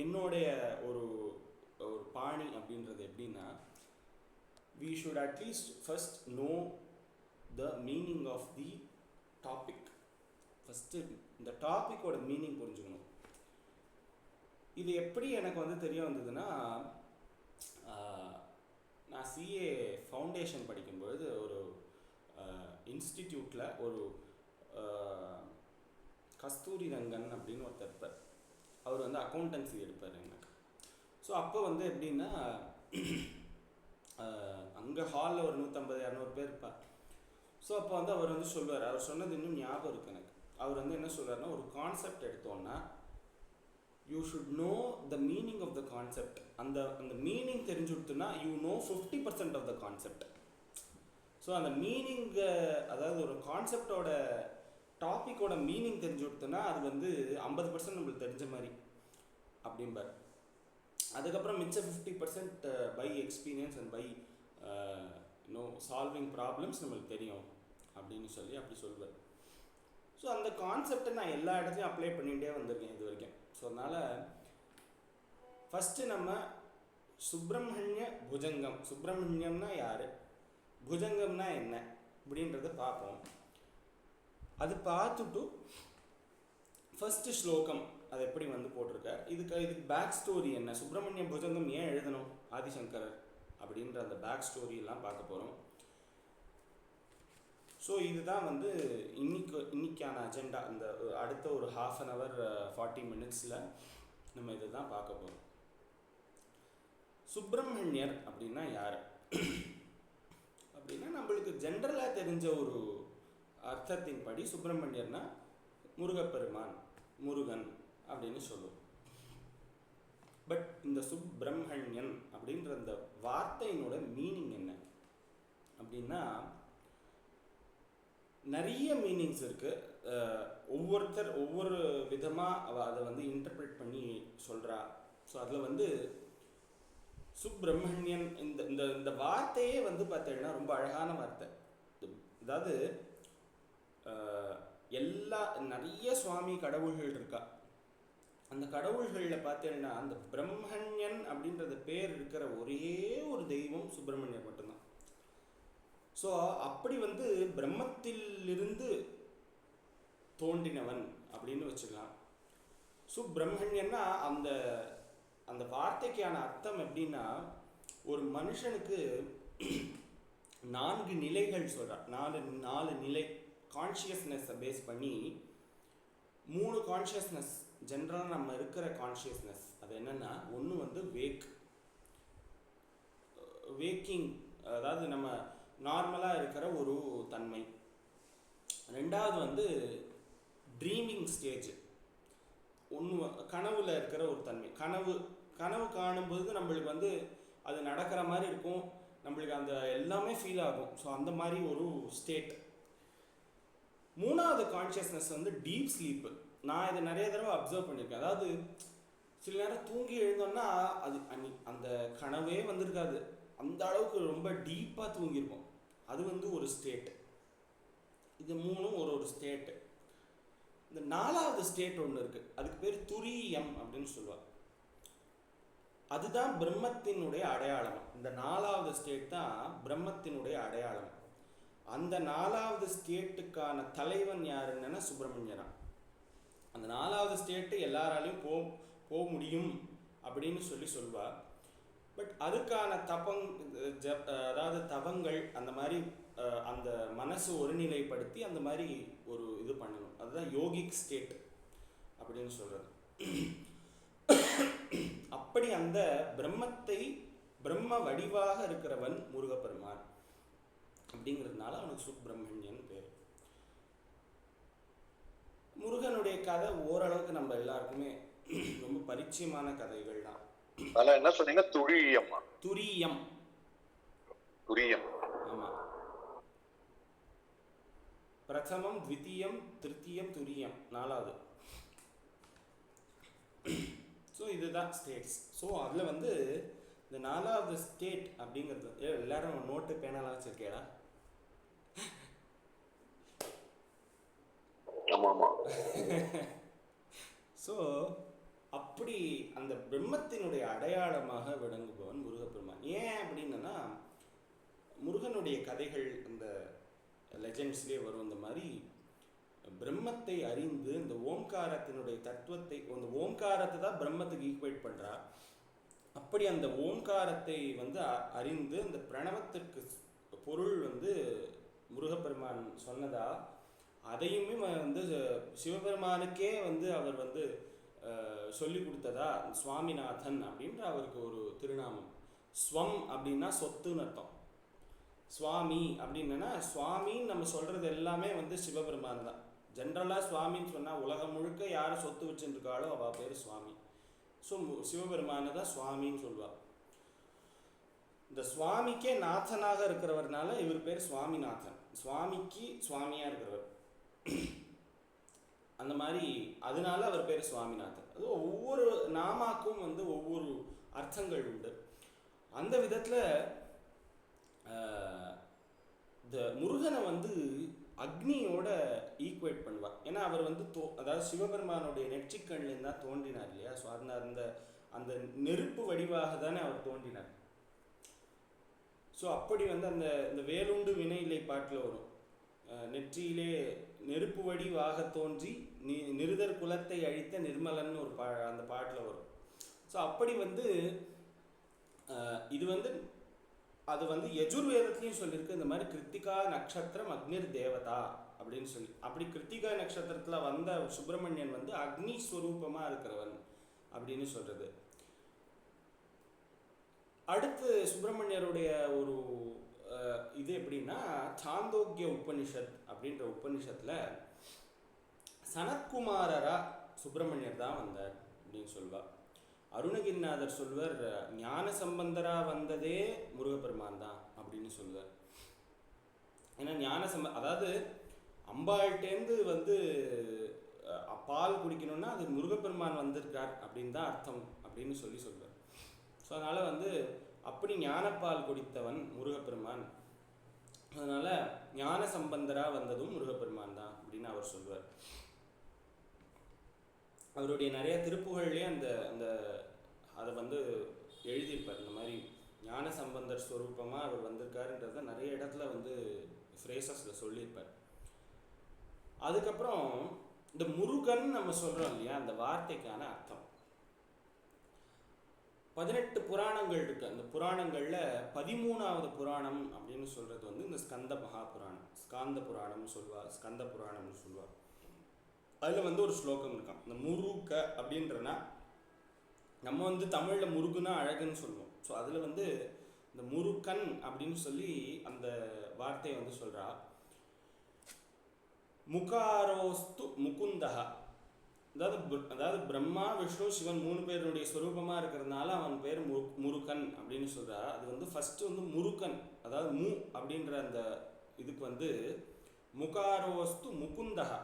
என்னுடைய ஒரு ஒரு பாணி அப்படின்றது எப்படின்னா, we should at least first know the meaning of the topic. First இந்த டாப்பிக்கோட மீனிங் புரிஞ்சுக்கணும். இது எப்படி எனக்கு வந்து தெரிய வந்ததுன்னா, நான் சிஏ ஃபவுண்டேஷன் படிக்கும்பொழுது ஒரு இன்ஸ்டிடியூட்டில் ஒரு கஸ்தூரி ரங்கன் அப்படின்னு ஒருத்தர் இருப்பார். அவர் வந்து அக்கௌண்டன்சி எடுப்பார் எனக்கு. ஸோ அப்போ வந்து எப்படின்னா, அங்கே ஹாலில் ஒரு 150-200 பேர் இருப்பார். ஸோ அப்போ வந்து அவர் வந்து சொல்லுவார், அவர் சொன்னது இன்னும் ஞாபகம் இருக்குது எனக்கு. அவர் வந்து என்ன சொல்கிறாருன்னா, ஒரு கான்செப்ட் எடுத்தோன்னா you should know the meaning of the concept. அந்த மீனிங் தெரிஞ்சுடுத்துன்னா you know 50% of the concept. So அந்த மீனிங், அதாவது ஒரு கான்செப்டோட டாப்பிக்கோட மீனிங் தெரிஞ்சு கொடுத்தோன்னா அது வந்து 50% நம்மளுக்கு தெரிஞ்ச மாதிரி அப்படிம்பார். அதுக்கப்புறம் மிச்சம் 50% by experience and by solving problems நம்மளுக்கு தெரியும் அப்படின்னு சொல்லி அப்படி சொல்வார். ஸோ அந்த கான்செப்டை நான் எல்லா இடத்துலையும் அப்ளை பண்ணிகிட்டே வந்திருக்கேன் இது வரைக்கும். ஸோ அதனால் ஃபஸ்ட்டு நம்ம சுப்பிரமணிய புஜங்கம், சுப்பிரமணியம்னா யார், புஜங்கம்னா என்ன அப்படின்றத பார்ப்போம். அது பார்த்துட்டு ஃபஸ்ட்டு ஸ்லோகம் அது எப்படி வந்து போட்டிருக்கார், இதுக்கு பேக் ஸ்டோரி என்ன, சுப்பிரமணிய புஜங்கம் ஏன் எழுதணும் ஆதிசங்கரர் அப்படின்ற அந்த பேக் ஸ்டோரியெல்லாம் பார்க்க போகிறோம். ஸோ இதுதான் வந்து இன்னைக்கான அஜெண்டா. இந்த அடுத்த ஒரு 1/2 hour 40 minutes நம்ம இதை தான் பார்க்க போகிறோம். சுப்பிரமணியர் அப்படின்னா யார் அப்படின்னா, நம்மளுக்கு ஜென்ரலாக தெரிஞ்ச ஒரு அர்த்தத்தின் படி சுப்பிரமணியர்னா முருகப்பெருமான், முருகன் அப்படின்னு சொல்லுவோம். பட் இந்த சுப்பிரமணியன் அப்படின்ற அந்த வார்த்தையினோட மீனிங் என்ன அப்படின்னா, நிறைய மீனிங்ஸ் இருக்குது. ஒவ்வொருத்தர் ஒவ்வொரு விதமாக அதை வந்து இன்டர்பிரேட் பண்ணி சொல்கிறா. ஸோ அதில் வந்து சுப்பிரமணியன் இந்த வார்த்தையே வந்து பார்த்தீங்கன்னா ரொம்ப அழகான வார்த்தை. அதாவது நிறைய சுவாமி கடவுள்கள் இருக்கா. அந்த கடவுள்களில் பார்த்தீங்கன்னா அந்த பிரம்மண்யன் அப்படின்றது பேர் இருக்கிற ஒரே ஒரு தெய்வம் சுப்பிரமணியர் மட்டும்தான். ஸோ அப்படி வந்து பிரம்மத்திலிருந்து தோன்றினவன் அப்படின்னு வச்சுக்கலாம். சுப்பிரமணியன்னா அந்த அந்த வார்த்தைக்கான அர்த்தம் எப்படின்னா, ஒரு மனுஷனுக்கு 4 நிலைகள் சொல்கிறார். 4 நிலை கான்ஷியஸ்னஸை பேஸ் பண்ணி 3 கான்ஷியஸ்னஸ் ஜென்ரலாக நம்ம இருக்கிற கான்ஷியஸ்னஸ். அது என்னென்னா, ஒன்று வந்து வேக்கிங், அதாவது நம்ம நார்மலாக இருக்கிற ஒரு தன்மை. ரெண்டாவது வந்து ட்ரீமிங் ஸ்டேஜ், ஒன்று கனவுல இருக்கிற ஒரு தன்மை. கனவு காணும்போது நம்மளுக்கு வந்து அது நடக்கிற மாதிரி இருக்கும், நம்மளுக்கு அந்த எல்லாமே ஃபீல் ஆகும். ஸோ அந்த மாதிரி ஒரு ஸ்டேட். மூணாவது கான்ஷியஸ்னஸ் வந்து டீப் ஸ்லீப்பு. நான் இதை நிறைய தடவை அப்சர்வ் பண்ணியிருக்கேன். அதாவது சில நேரம் தூங்கி எழுந்தோம்னா அது அந்த கனவே வந்திருக்காது, அந்த அளவுக்கு ரொம்ப டீப்பாக தூங்கியிருப்போம். அது வந்து ஒரு ஸ்டேட். இது மூணும் ஒரு ஸ்டேட்டு. இந்த 4வது ஸ்டேட் ஒன்று இருக்குது, அதுக்கு பேர் துரியம் அப்படின்னு சொல்லுவாங்க. அதுதான் பிரம்மத்தினுடைய அடையாளம். இந்த 4வது ஸ்டேட் தான் பிரம்மத்தினுடைய அடையாளம். அந்த 4வது ஸ்டேட்டுக்கான தலைவன் யாருன்னா சுப்பிரமணியரா. அந்த 4வது ஸ்டேட்டு எல்லாராலையும் போக முடியும் அப்படின்னு சொல்லுவார். பட் அதுக்கான அதாவது தவங்கள் அந்த மாதிரி அந்த மனசு ஒருநிலைப்படுத்தி அந்த மாதிரி ஒரு இது பண்ணணும். அதுதான் யோகிக் ஸ்டேட் அப்படின்னு சொல்றது. அப்படி அந்த பிரம்ம வடிவாக இருக்கிறவன் முருகப்பெருமான் அப்படிங்கிறதுனால அவனுக்கு சுப்பிரமணியன் பேர். முருகனுடைய கதை ஓரளவுக்கு நம்ம எல்லாருக்குமே ரொம்ப பரிச்சயமான கதைகள் தான்.
அதெல்லாம் என்ன சொன்னீங்க? துரியம்.
துரியம்.
துரியம்.
ஆமா. பிரதமம், த்விதீயம், திருத்தீயம், துரியம் 4வது. ஸோ இதுதான் ஸ்டேட்ஸ். ஸோ அதில் வந்து இந்த 4வது ஸ்டேட் அப்படிங்கிறது எல்லாரும் நோட்டு பேனெல்லாம் வச்சிருக்கேடா? ஸோ அப்படி அந்த பிரம்மத்தினுடைய அடையாளமாக விளங்குபவன் முருகப்பெருமான். ஏன் அப்படின்னா முருகனுடைய கதைகள் இந்த லெஜெண்ட்ஸ்லேயே வரும். இந்த மாதிரி பிரம்மத்தை அறிந்து இந்த ஓம்காரத்தினுடைய தத்துவத்தை, அந்த ஓம்காரத்தை தான் பிரம்மத்துக்கு ஈக்குவேட் பண்ணுறா. அப்படி அந்த ஓம்காரத்தை வந்து அறிந்து அந்த பிரணவத்திற்கு பொருள் வந்து முருகப்பெருமான் சொன்னதா, அதையுமே வந்து சிவபெருமானுக்கே வந்து அவர் வந்து சொல்லி கொடுத்ததா சுவாமிநாதன் அப்படின்ற அவருக்கு ஒரு திருநாமம். ஸ்வம் அப்படின்னா சொத்துன்னு அர்த்தம். சுவாமி அப்படின்னா சுவாமின்னு நம்ம சொல்றது எல்லாமே வந்து சிவபெருமான் தான். ஜென்ரலாக சுவாமின்னு சொன்னால் உலகம் முழுக்க யாரை சொத்து வச்சுருக்காளோ அவள் பேர் சுவாமி. ஸோ சிவபெருமானை தான் சுவாமின்னு சொல்லுவாள். இந்த சுவாமிக்கே நாதனாக இருக்கிறவர்னால இவர் பேர் சுவாமிநாதன். சுவாமிக்கு சுவாமியாக இருக்கிறவர் அந்த மாதிரி, அதனால அவர் பேர் சுவாமிநாதன். அது ஒவ்வொரு நாமாக்கும் வந்து ஒவ்வொரு அர்த்தங்கள் உண்டு. அந்த விதத்தில் இந்த முருகனை வந்து அக்னியோட ஈக்குவேட் பண்ணுவார். ஏன்னா அவர் வந்து அதாவது சிவபெருமானுடைய நெற்றிக்கண்ணில் தான் தோன்றினார் இல்லையா? ஸோ அந்த அந்த நெருப்பு வடிவாக தானே அவர் தோன்றினார். ஸோ அப்படி வந்து அந்த வேலுண்டு வினையிலை பாட்டில் வரும், நெற்றியிலே நெருப்பு வடிவாக தோன்றி நிருதர் குலத்தை அழித்த நிர்மலன் ஒரு அந்த பாட்டில் வரும். ஸோ அப்படி வந்து இது வந்து அது வந்து யஜுர்வேதத்துலையும் சொல்லியிருக்கு. இந்த மாதிரி கிருத்திகா நட்சத்திரம் அக்னிர் தேவதா அப்படின்னு சொல்லி. அப்படி கிருத்திகா நட்சத்திரத்தில் வந்த சுப்பிரமணியன் வந்து அக்னி ஸ்வரூபமாக இருக்கிறவன் அப்படின்னு சொல்றது. அடுத்து சுப்பிரமணியருடைய ஒரு இது எப்படின்னா, சாந்தோக்கிய உபனிஷத் அப்படின்ற உபனிஷத்தில் சனத்குமாரரா சுப்பிரமணியர் தான் வந்தார் அப்படின்னு சொல்வார். அருணகிரிநாதர் சொல்வர் ஞான சம்பந்தரா வந்ததே முருகப்பெருமான் தான் அப்படின்னு சொல்லுவார். ஏன்னா அதாவது அம்பாள்கிட்டேருந்து வந்து பால் குடிக்கணும்னா அது முருகப்பெருமான் வந்திருக்கார் அப்படின்னு தான் அர்த்தம் அப்படின்னு சொல்லுவார். ஸோ அதனால் வந்து அப்படி ஞானப்பால் குடித்தவன் முருகப்பெருமான். அதனால் ஞான சம்பந்தரா வந்ததும் முருகப்பெருமான் தான் அப்படின்னு அவர் சொல்வார். அவருடைய நிறைய திருப்புகள்லேயே அந்த அதை வந்து எழுதியிருப்பார். இந்த மாதிரி ஞான சம்பந்தர் ஸ்வரூபமாக அவர் வந்திருக்காருன்றத நிறைய இடத்துல வந்து ஃப்ரேசஸில் சொல்லியிருப்பார். அதுக்கப்புறம் இந்த முருகன் நம்ம சொல்கிறோம் இல்லையா, அந்த வார்த்தைக்கான அர்த்தம் 18 புராணங்கள் இருக்கு. அந்த புராணங்களில் 13வது புராணம் அப்படின்னு சொல்கிறது வந்து இந்த ஸ்கந்த மகாபுராணம், ஸ்காந்த புராணம்னு சொல்லுவாள், ஸ்கந்த புராணம்னு சொல்லுவாள். அதில் வந்து ஒரு ஸ்லோகம் இருக்கான், இந்த முருக அப்படின்றனா நம்ம வந்து தமிழில் முருகுனா அழகுன்னு சொல்லுவோம். ஸோ அதில் வந்து இந்த முருகன் அப்படின்னு சொல்லி அந்த வார்த்தையை வந்து சொல்கிறா. முகாரோஸ்து முகுந்தஹா, அதாவது பிரம்மா விஷ்ணு சிவன் 3 பேருடைய ஸ்வரூபமாக இருக்கிறதுனால அவன் பேர் முருகன் அப்படின்னு சொல்கிறா. அது வந்து ஃபஸ்ட்டு வந்து முருகன், அதாவது அப்படின்ற அந்த இதுக்கு வந்து முகாரோஸ்து முகுந்தஹா,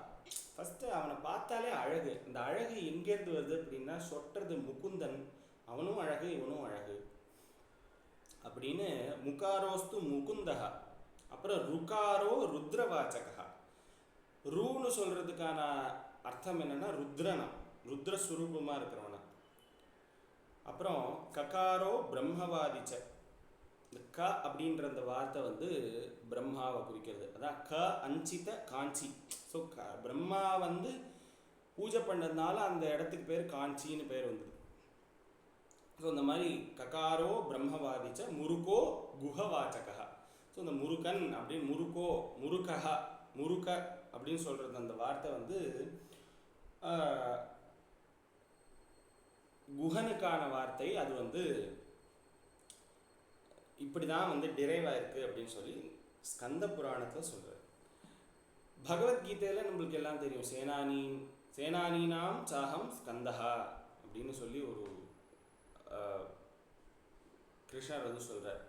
ஃபஸ்ட்டு அவனை பார்த்தாலே அழகு. இந்த அழகு எங்கேருந்து வருது அப்படின்னா, சொட்டுறது முகுந்தன், அவனும் அழகு இவனும் அழகு அப்படின்னு. முகாரோஸ்து முகுந்தகா, அப்புறம் ருகாரோ ருத்ரவாச்சகா. ரூன்னு சொல்கிறதுக்கான அர்த்தம் என்னென்னா ருத்ரனா, ருத்ரஸ்வரூபமாக இருக்கிறவனா. அப்புறம் ககாரோ பிரம்மவாதிச்ச. இந்த க அப்படின்ற அந்த வார்த்தை வந்து பிரம்மாவை குறிக்கிறது. அதான் க அஞ்சித காஞ்சி. ஸோ பிரம்மா வந்து பூஜை பண்ணதுனால அந்த இடத்துக்கு பேர் காஞ்சின்னு பேர் வந்தது. ஸோ இந்த மாதிரி ககாரோ பிரம்மவாதிச்ச முருகோ குஹவாச்சகா. ஸோ இந்த முருகன் அப்படின்னு முருகோ முருகா முருக அப்படின்னு சொல்கிறது அந்த வார்த்தை வந்து குஹனுக்கான வார்த்தை. அது வந்து இப்படி தான் வந்து டிரைவ் ஆயிருக்கு அப்படின்னு சொல்லி ஸ்கந்த புராணத்தில் சொல்கிறார். பகவத்கீதையில் நம்மளுக்கு எல்லாம் தெரியும், சேனானீனாம் சாகம் ஸ்கந்தஹா அப்படின்னு சொல்லி ஒரு கிருஷ்ணர் வந்து சொல்கிறார்.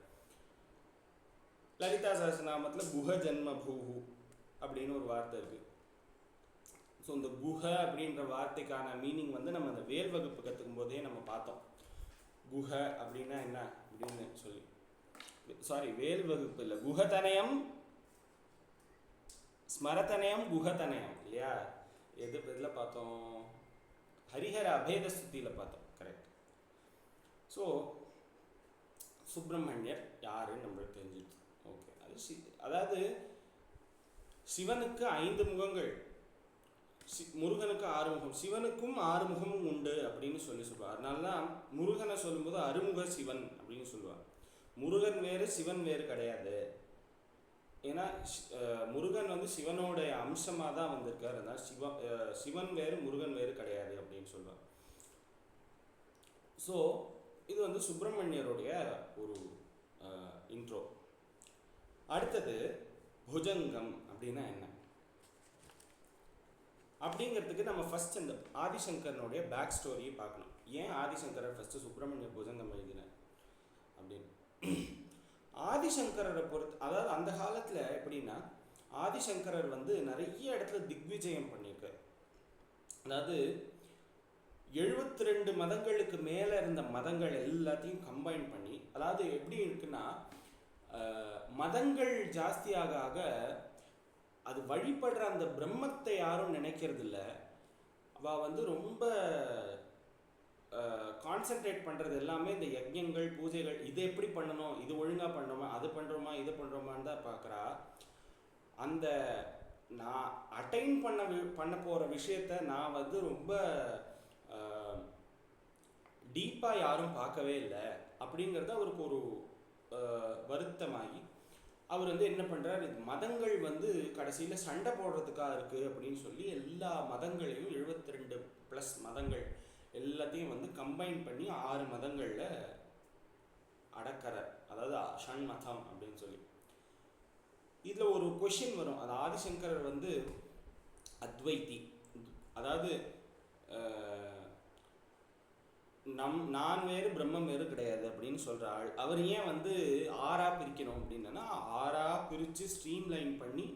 லலிதா சஹஸ்ரநாமத்தில் குஹ ஜன்ம பூஹு அப்படின்னு ஒரு வார்த்தை இருக்குது. ஸோ இந்த குஹ அப்படின்ற வார்த்தைக்கான மீனிங் வந்து நம்ம அந்த வேல் வகுப்பு கற்றுக்கும் போதே நம்ம பார்த்தோம். குஹ அப்படின்னா என்ன அப்படின்னு சொல்லி, சாரி வேல் வகுப்பு இல்லை, குஹதனயம் ஸ்மரதனயம் குஹதனயம் இல்லையா? எதில் பார்த்தோம்? ஹரிஹர அபேத ஸ்துதியில் பார்த்தோம். கரெக்ட். ஸோ சுப்பிரமணியர் யாருன்னு நம்மளுக்கு தெரிஞ்சிடுச்சு. ஓகே. அது அதாவது சிவனுக்கு 5 முகங்கள், முருகனுக்கு 6 முகம், சிவனுக்கும் 6 முகமும் உண்டு அப்படின்னு சொல்லுவார். அதனால தான் முருகனை சொல்லும்போது அருமுக சிவன் அப்படின்னு சொல்லுவார். முருகன் வேறு சிவன் வேறு கிடையாது. ஏன்னா முருகன் வந்து சிவனோடைய அம்சமாக தான் வந்திருக்கார். அதனால் சிவன் வேறு முருகன் வேறு கிடையாது அப்படின்னு சொல்லுவார். ஸோ இது வந்து சுப்பிரமணியருடைய ஒரு இன்ட்ரோ. அடுத்தது புஜங்கம் அப்படின்னா என்ன அப்படிங்கிறதுக்கு நம்ம ஃபர்ஸ்ட் இந்த ஆதிசங்கரனுடைய பேக் ஸ்டோரியை பார்க்கணும். ஏன் ஆதிசங்கரர் ஃபர்ஸ்ட் சுப்பிரமணிய புஜங்கம் எழுதினார் அப்படின்னு. ஆதிசங்கரரை அதாவது அந்த காலத்தில் எப்படின்னா, ஆதிசங்கரர் வந்து நிறைய இடத்துல திக்விஜயம் பண்ணியிருக்கார். அதாவது 72 மதங்களுக்கு மேலே இருந்த மதங்கள் எல்லாத்தையும் கம்பைன் பண்ணி, அதாவது எப்படி இருக்குன்னா, மதங்கள் ஜாஸ்தியாக ஆக அது வழிபடுற அந்த பிரம்மத்தை யாரும் நினைக்கிறது இல்லை. அவள் வந்து ரொம்ப கான்சென்ட்ரேட் பண்ணுறது எல்லாமே இந்த யஜ்ஞங்கள் பூஜைகள், இது எப்படி பண்ணணும், இது ஒழுங்காக பண்ணணுமா, அது பண்ணுறோமா, இது பண்ணுறோமான்னு தான் பார்க்குறா. அந்த நான் அட்டைன் பண்ண போகிற விஷயத்த நான் வந்து ரொம்ப டீப்பாக யாரும் பார்க்கவே இல்லை அப்படிங்கிறது அவருக்கு ஒரு வருத்தமாகி அவர் வந்து என்ன பண்ணுறார், மதங்கள் வந்து கடைசியில் சண்டை போடுறதுக்காக இருக்குது அப்படின்னு சொல்லி எல்லா மதங்களையும் 72+ மதங்கள் எல்லாத்தையும் வந்து கம்பைன் பண்ணி 6 மதங்களில் அடக்கிறார். அதாவது ஷண்மதம் அப்படின்னு சொல்லி. இதில் ஒரு கொஷின் வரும். அது ஆதிசங்கரர் வந்து அத்வைத்தி, அதாவது நான் வேறு பிரம்மம் வேறு கிடையாது அப்படின்னு சொல்கிற ஆள். அவர் ஏன் வந்து 6ஆ பிரிக்கணும் அப்படின்னா, 6ஆ பிரித்து ஸ்ட்ரீம்லைன் பண்ணி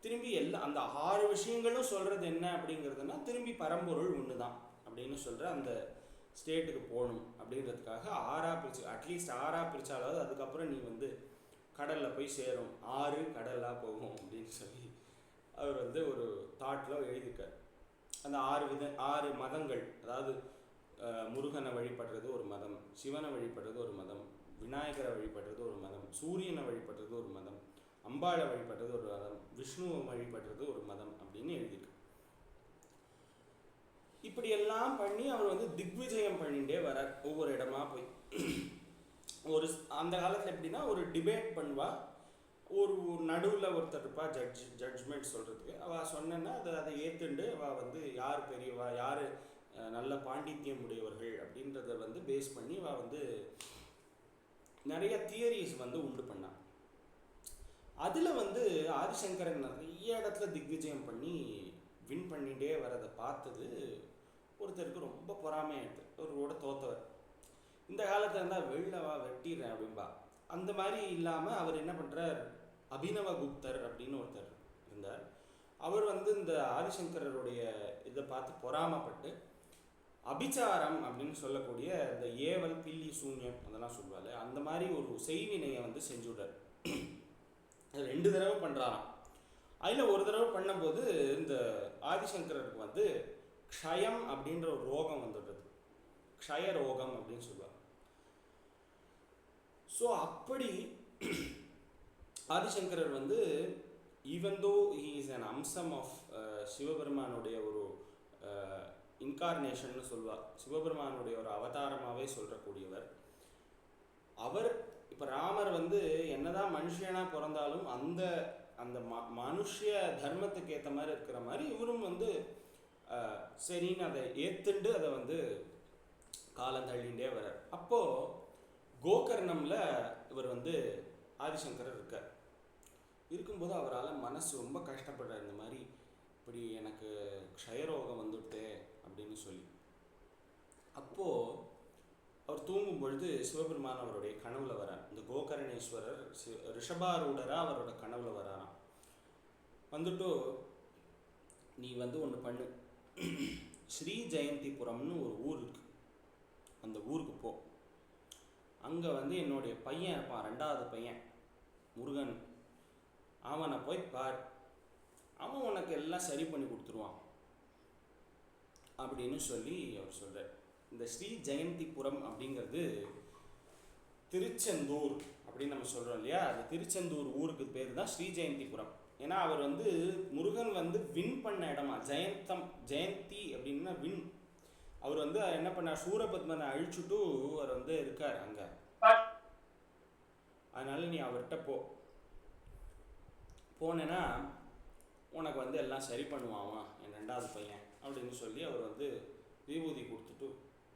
திரும்பி அந்த 6 விஷயங்களும் சொல்கிறது என்ன அப்படிங்கிறதுனா, திரும்பி பரம்பொருள் ஒன்று தான் அப்படின்னு சொல்கிற அந்த ஸ்டேட்டுக்கு போகணும் அப்படின்றதுக்காக 6ஆ பிரித்து, அட்லீஸ்ட் 6ஆ பிரித்தாலாவது அதுக்கப்புறம் நீ வந்து கடலில் போய் சேரும், 6 கடலாக போகும் அப்படின்னு சொல்லி அவர் வந்து ஒரு தாட்டில் எழுதியிருக்கார். அந்த 6 மதங்கள், அதாவது முருகனை வழிபடுறது ஒரு மதம், சிவனை வழிபடுறது ஒரு மதம், விநாயகரை வழிபடுறது ஒரு மதம், சூரியனை வழிபடுறது ஒரு மதம், அம்பாளை வழிபடுறது ஒரு மதம், விஷ்ணுவை வழிபடுறது ஒரு மதம் அப்படின்னு எழுதியிருக்கு. இப்படியெல்லாம் பண்ணி அவர் வந்து திக்விஜயம் பண்ணிகிட்டே வரார் ஒவ்வொரு இடமா போய். ஒரு அந்த காலத்தில் எப்படின்னா, ஒரு டிபேட் பண்ணுவா, ஒரு நடுவில் ஒருத்தர் இருப்பா ஜட்ஜ்மெண்ட் சொல்கிறதுக்கு. அவள் சொன்னேன்னா அதை ஏற்றுண்டு அவள் வந்து யார் பெரியவா, யார் நல்ல பாண்டித்யம் உடையவர்கள் அப்படின்றத வந்து பேஸ் பண்ணி அவள் வந்து நிறைய தியரிஸ் வந்து உண்டு பண்ணான். அதில் வந்து ஆதிசங்கரன் நிறைய இடத்துல திக்விஜயம் பண்ணி வின் பண்ணிகிட்டே வரதை பார்த்தது ஒருத்தருக்கு ரொம்ப பொறாமையாயிடுது. அவரோட தோத்தவர். இந்த காலத்தில் இருந்தால் வெள்ளவா வெட்டிடுறேன் அப்படின்பா. அந்த மாதிரி இல்லாமல் அவர் என்ன பண்ணுறார், அபினவகுப்தர் அப்படின்னு ஒருத்தர் இருந்தார். அவர் வந்து இந்த ஆதிசங்கரருடைய இதை பார்த்து பொறாமப்பட்டு அபிச்சாரம் அப்படின்னு சொல்லக்கூடிய இந்த ஏவல் பில்லி சூன்யம் அதெல்லாம் சொல்லுவாள், அந்த மாதிரி ஒரு செய்வினையை வந்து செஞ்சு விடுறாரு. அது 2 தடவை பண்ணுறாராம். அதில் ஒரு தடவை பண்ணும்போது இந்த ஆதிசங்கரருக்கு வந்து க்ஷயம் அப்படின்ற ஒரு ரோகம் வந்துடுறது, க்ஷய ரோகம் அப்படின்னு சொல்லுவாங்க. ஸோ அப்படி ஆதிசங்கரர் வந்து even though he is an அம்சம் ஆஃப் சிவபெருமானுடைய ஒரு இன்கார்னேஷன்னு சொல்லுவார், சிவபெருமானுடைய ஒரு அவதாரமாகவே சொல்கிறக்கூடியவர் அவர். இப்போ ராமர் வந்து என்னதான் மனுஷனாக பிறந்தாலும் அந்த அந்த மனுஷ தர்மத்துக்கு ஏற்ற மாதிரி இருக்கிற மாதிரி இவரும் வந்து சரின்னு அதை ஏற்றுண்டு அதை வந்து காலம் தள்ளிகிட்டே வர்றார். அப்போது கோகர்ணமில் இவர் வந்து ஆதிசங்கரர் இருக்கார். இருக்கும்போது அவரால் மனசு ரொம்ப கஷ்டப்படுறார், இந்த மாதிரி இப்படி எனக்கு க்ஷயரோகம் வந்துவிட்டே அப்படின்னு சொல்லி. அப்போது அவர் தூங்கும் பொழுது சிவபெருமான் அவருடைய கனவுல வரார். இந்த கோகர்ணேஸ்வரர் ரிஷபாரூடராக அவரோட கனவுல வராராம். வந்துட்டு நீ வந்து ஒன்று பண்ணு, ஸ்ரீ ஜெயந்திபுரம்னு ஒரு ஊர் இருக்கு, அந்த ஊருக்கு போ. அங்கே வந்து என்னுடைய பையன் இருப்பான், 2வது பையன் முருகன், அவனை போய் பார், அவன் உனக்கு எல்லாம் சரி பண்ணி கொடுத்துருவான் அப்படின்னு சொல்லி அவர் சொல்கிறார். இந்த ஸ்ரீ ஜெயந்திபுரம் அப்படிங்கிறது திருச்செந்தூர் அப்படின்னு நம்ம சொல்கிறோம் இல்லையா, அந்த திருச்செந்தூர் ஊருக்கு பேர் தான் ஸ்ரீ ஜெயந்திபுரம். ஏன்னா அவர் வந்து முருகன் வந்து வின் பண்ண இடமா, ஜெயந்தி அப்படின்னா வின். அவர் வந்து என்ன பண்ணார், சூரபத்மனை அழிச்சுட்டு அவர் வந்து இருக்கார் அங்கே. அதனால நீ அவர்கிட்ட போனேன்னா உனக்கு வந்து எல்லாம் சரி பண்ணுவான் என் 2வது பையன் அப்படின்னு சொல்லி அவர் வந்து விபூதி கொடுத்துட்டு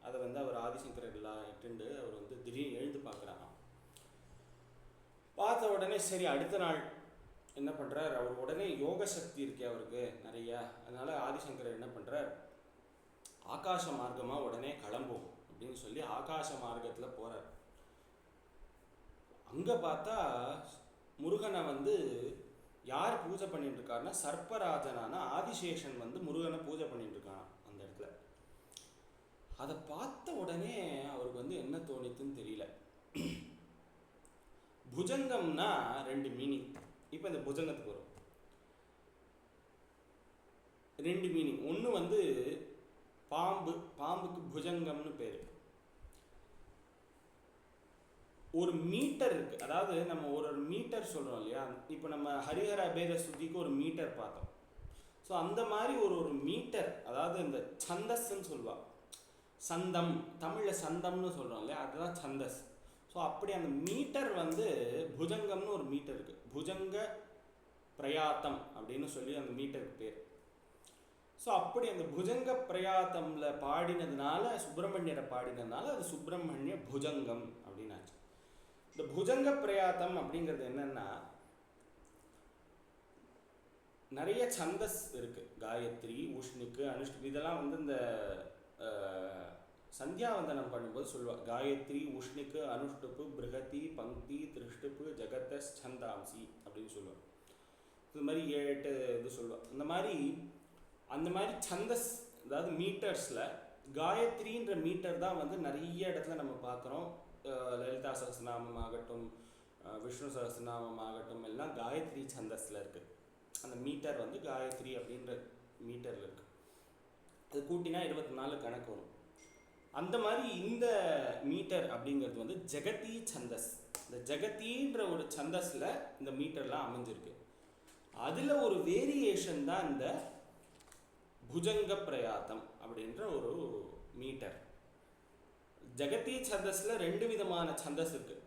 அதை வந்து அவர் ஆதிசங்கரர் எல்லாம் இட்டுண்டு அவர் வந்து திடீர்னு எழுந்து பார்க்குறாராம். பார்த்த உடனே சரி அடுத்த நாள் என்ன பண்ணுறார், அவர் உடனே யோக சக்தி இருக்கே அவருக்கு நிறையா, அதனால ஆதிசங்கரர் என்ன பண்ணுறார், ஆகாச மார்க்கமாக உடனே கிளம்பும் அப்படின்னு சொல்லி ஆகாச மார்க்கத்தில் போகிறார். அங்கே பார்த்தா முருகனை வந்து யார் பூஜை பண்ணிட்டு இருக்காருன்னா சர்ப்பராஜனான ஆதிசேஷன் வந்து முருகனை பூஜை பண்ணிட்டு இருக்கான் அந்த இடத்துல. அதை பார்த்த உடனே அவருக்கு வந்து என்ன தோணித்துன்னு தெரியல. புஜங்கம்னா 2 மீனிங். இப்போ இந்த புஜங்கத்துக்கு வரும் 2 மீனிங். ஒன்று வந்து பாம்புக்கு புஜங்கம்னு பேர். ஒரு மீட்டர் இருக்கு, அதாவது நம்ம ஒரு மீட்டர் சொல்றோம் இல்லையா, இப்போ நம்ம ஹரிஹர அபேத சுத்திக்கு ஒரு மீட்டர் பார்த்தோம். ஸோ அந்த மாதிரி ஒரு மீட்டர், அதாவது இந்த சந்தஸ்ன்னு சொல்லுவா, சந்தம், தமிழில் சந்தம்னு சொல்கிறோம் இல்லையா, அதுதான் சந்தஸ். ஸோ அப்படி அந்த மீட்டர் வந்து புஜங்கம்னு ஒரு மீட்டர் இருக்குது, புஜங்க பிரயாத்தம் அப்படின்னு சொல்லி அந்த மீட்டருக்கு பேர். ஸோ அப்படி அந்த புஜங்க பிரயாத்தமில் பாடினதுனால, சுப்பிரமணியரை பாடினதுனால அது சுப்பிரமணிய புஜங்கம் அப்படின்னு ஆச்சு. இந்த புஜங்க பிரயாத்தம் அப்படிங்கிறது என்னன்னா, நிறைய சந்தஸ் இருக்கு, காயத்ரி, உஷ்ணிக்கு, அனுஷ்டுப்பு, இதெல்லாம் வந்து இந்த சந்தியாவந்தனம் பண்ணும்போது சொல்லுவா, காயத்ரி, உஷ்ணிக்கு, அனுஷ்டுப்பு, பிருகதி, பங்கி, திருஷ்டுப்பு, ஜகத்தஸ், சந்தாம்சி அப்படின்னு சொல்லுவாள். இது மாதிரி 7-8 இது சொல்லுவாள். அந்த மாதிரி சந்தஸ், அதாவது மீட்டர்ஸில் காயத்ரின்ற மீட்டர் தான் வந்து நிறைய இடத்துல நம்ம பார்க்குறோம். லலிதா சஹஸ்ரநாமம் ஆகட்டும், விஷ்ணு சஹஸ்ரநாமம் ஆகட்டும், எல்லாம் காயத்ரி சந்தஸில் இருக்குது. அந்த மீட்டர் வந்து காயத்ரி அப்படின்ற மீட்டரில் இருக்குது. அது கூட்டினா 24 கணக்கு வரும். அந்த மாதிரி இந்த மீட்டர் அப்படிங்கிறது வந்து ஜெகதி சந்தஸ். இந்த ஜெகதின்ற ஒரு சந்தஸில் இந்த மீட்டர்லாம் அமைஞ்சிருக்கு. அதில் ஒரு வேரியேஷன் தான் இந்த புஜங்க பிரயாத்தம் அப்படின்ற ஒரு மீட்டர். ஜெகதி சந்தஸில் 2 விதமான சந்தஸ் இருக்குது,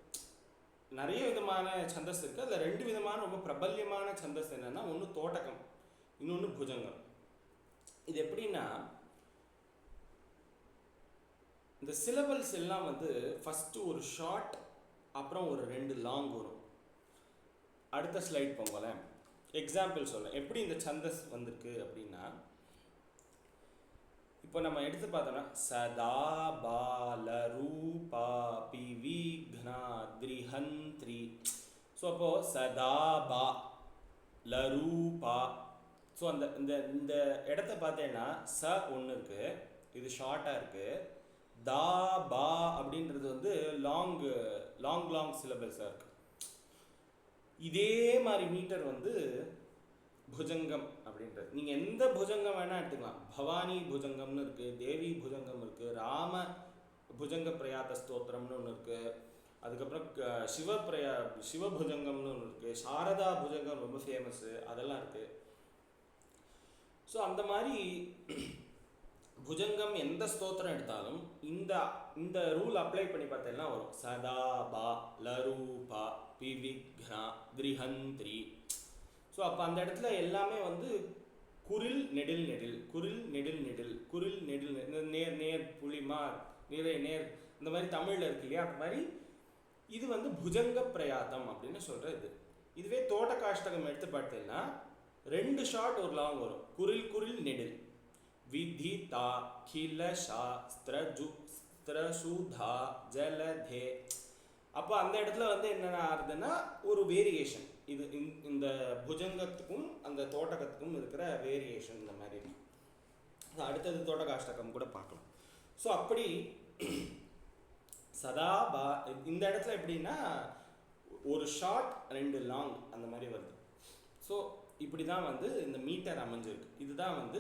நிறைய விதமான சந்தஸ் இருக்குது. அதில் 2 விதமான ரொம்ப பிரபல்யமான சந்தஸ் என்னென்னா, ஒன்று தோட்டகம், இன்னொன்று புஜங்கம். இது எப்படின்னா, இந்த சிலபல்ஸ் எல்லாம் வந்து ஃபஸ்ட்டு ஒரு ஷார்ட், அப்புறம் ஒரு 2 லாங் வரும். அடுத்த ஸ்லைட் போங்களேன், எக்ஸாம்பிள் சொல்கிறேன் எப்படி இந்த சந்தஸ் வந்திருக்கு அப்படின்னா. இப்போ நம்ம எடுத்து பார்த்தோம்னா, சதா பால ரூபா பிவிக்னா த்ரிஹந்த்ரி. ஸோ அப்போது சதா பா லரூபா, ஸோ அந்த இந்த இந்த இடத்த பார்த்தேன்னா ச ஒன்று இருக்குது, இது ஷார்ட்டாக இருக்குது. தா பா அப்படின்றது வந்து லாங் சிலபஸாக இருக்குது. இதே மாதிரி மீட்டர் வந்து புஜங்கம் அப்படின்றது. நீங்கள் எந்த புஜங்கம் வேணால் எடுத்துக்கலாம். பவானி புஜங்கம்னு இருக்குது, தேவி புஜங்கம் இருக்குது, ராம புஜங்க பிரயாத ஸ்தோத்திரம்னு ஒன்று இருக்குது, அதுக்கப்புறம் சிவபுஜங்கம்னு ஒன்று இருக்குது, சாரதா புஜங்கம் ரொம்ப ஃபேமஸ்ஸு, அதெல்லாம் இருக்குது. ஸோ அந்த மாதிரி புஜங்கம் எந்த ஸ்தோத்திரம் எடுத்தாலும் இந்த இந்த ரூல் அப்ளை பண்ணி பார்த்தீங்கன்னா வரும். சதா பா லரூபா பிவிக்னா கிரிஹந்திரி. ஸோ அப்போ அந்த இடத்துல எல்லாமே வந்து குரில் நெடில் நெடில், குரில் நெடில் நெடில், குரில் நெடில் நேர் நேர் புளிமார் நிறை நேர், இந்த மாதிரி தமிழில் இருக்கு இல்லையா, அந்த மாதிரி இது வந்து புஜங்க பிரயாதம் அப்படின்னு சொல்கிற இது. இதுவே தோட்ட காஷ்டகம் எடுத்து பார்த்தீங்கன்னா 2 ஷார்ட் ஒரு லாங் வரும். குரில் குரில் நெடில் விதி தா கில ஷா ஸ்திரசுதா ஜலதே. அப்போ அந்த இடத்துல வந்து என்னென்ன ஆகுதுன்னா ஒரு வேரியேஷன். இது இந்த புஜங்கத்துக்கும் அந்த தோட்டகத்துக்கும் இருக்கிற வேரியேஷன் இந்த மாதிரி இருக்கு. அடுத்தது தோட்டகாஷ்டகம் கூட பார்க்கலாம். ஸோ அப்படி சதா பா இந்த இடத்துல எப்படின்னா ஒரு ஷார்ட் 2 லாங் அந்த மாதிரி வருது. ஸோ இப்படி தான் வந்து இந்த மீட்டர் அமைஞ்சிருக்கு. இதுதான் வந்து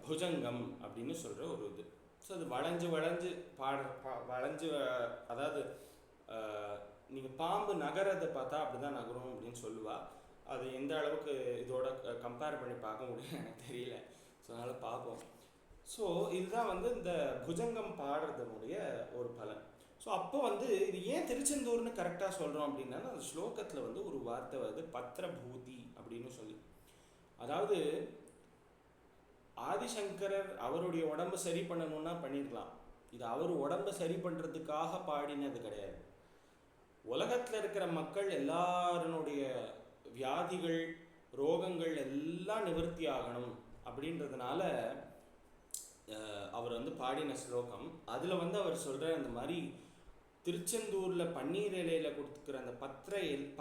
புஜங்கம் அப்படின்னு சொல்கிற ஒரு இது. ஸோ அது வளைஞ்சு வளைஞ்சு வளைஞ்சு, அதாவது நீங்கள் பாம்பு நகரத்தை பார்த்தா அப்படி தான் நகரும் அப்படின்னு சொல்லுவா. அது எந்த அளவுக்கு இதோட கம்பேர் பண்ணி பார்க்க முடியும் எனக்கு தெரியல. ஸோ அதனால் பார்ப்போம். ஸோ இதுதான் வந்து இந்த புஜங்கம் பாடுறதுடைய ஒரு பலன். ஸோ அப்போ வந்து இது ஏன் திருச்செந்தூர்னு கரெக்டாக சொல்கிறோம் அப்படின்னா, அந்த ஸ்லோகத்தில் வந்து ஒரு வார்த்தை வருது பத்திரபூதி அப்படின்னு சொல்லி. அதாவது ஆதிசங்கரர் அவருடைய உடம்பு சரி பண்ணணும்னா பண்ணியிருக்கலாம். இது அவர் உடம்பை சரி பண்ணுறதுக்காக பாடினது கிடையாது. உலகத்தில் இருக்கிற மக்கள் எல்லாருடைய வியாதிகள் ரோகங்கள் எல்லாம் நிவர்த்தி ஆகணும் அப்படின்றதுனால அவர் வந்து பாடின ஸ்லோகம். அதில் வந்து அவர் சொல்கிற அந்த மாதிரி திருச்செந்தூரில் பன்னீர் இலையில் கொடுத்துக்கிற அந்த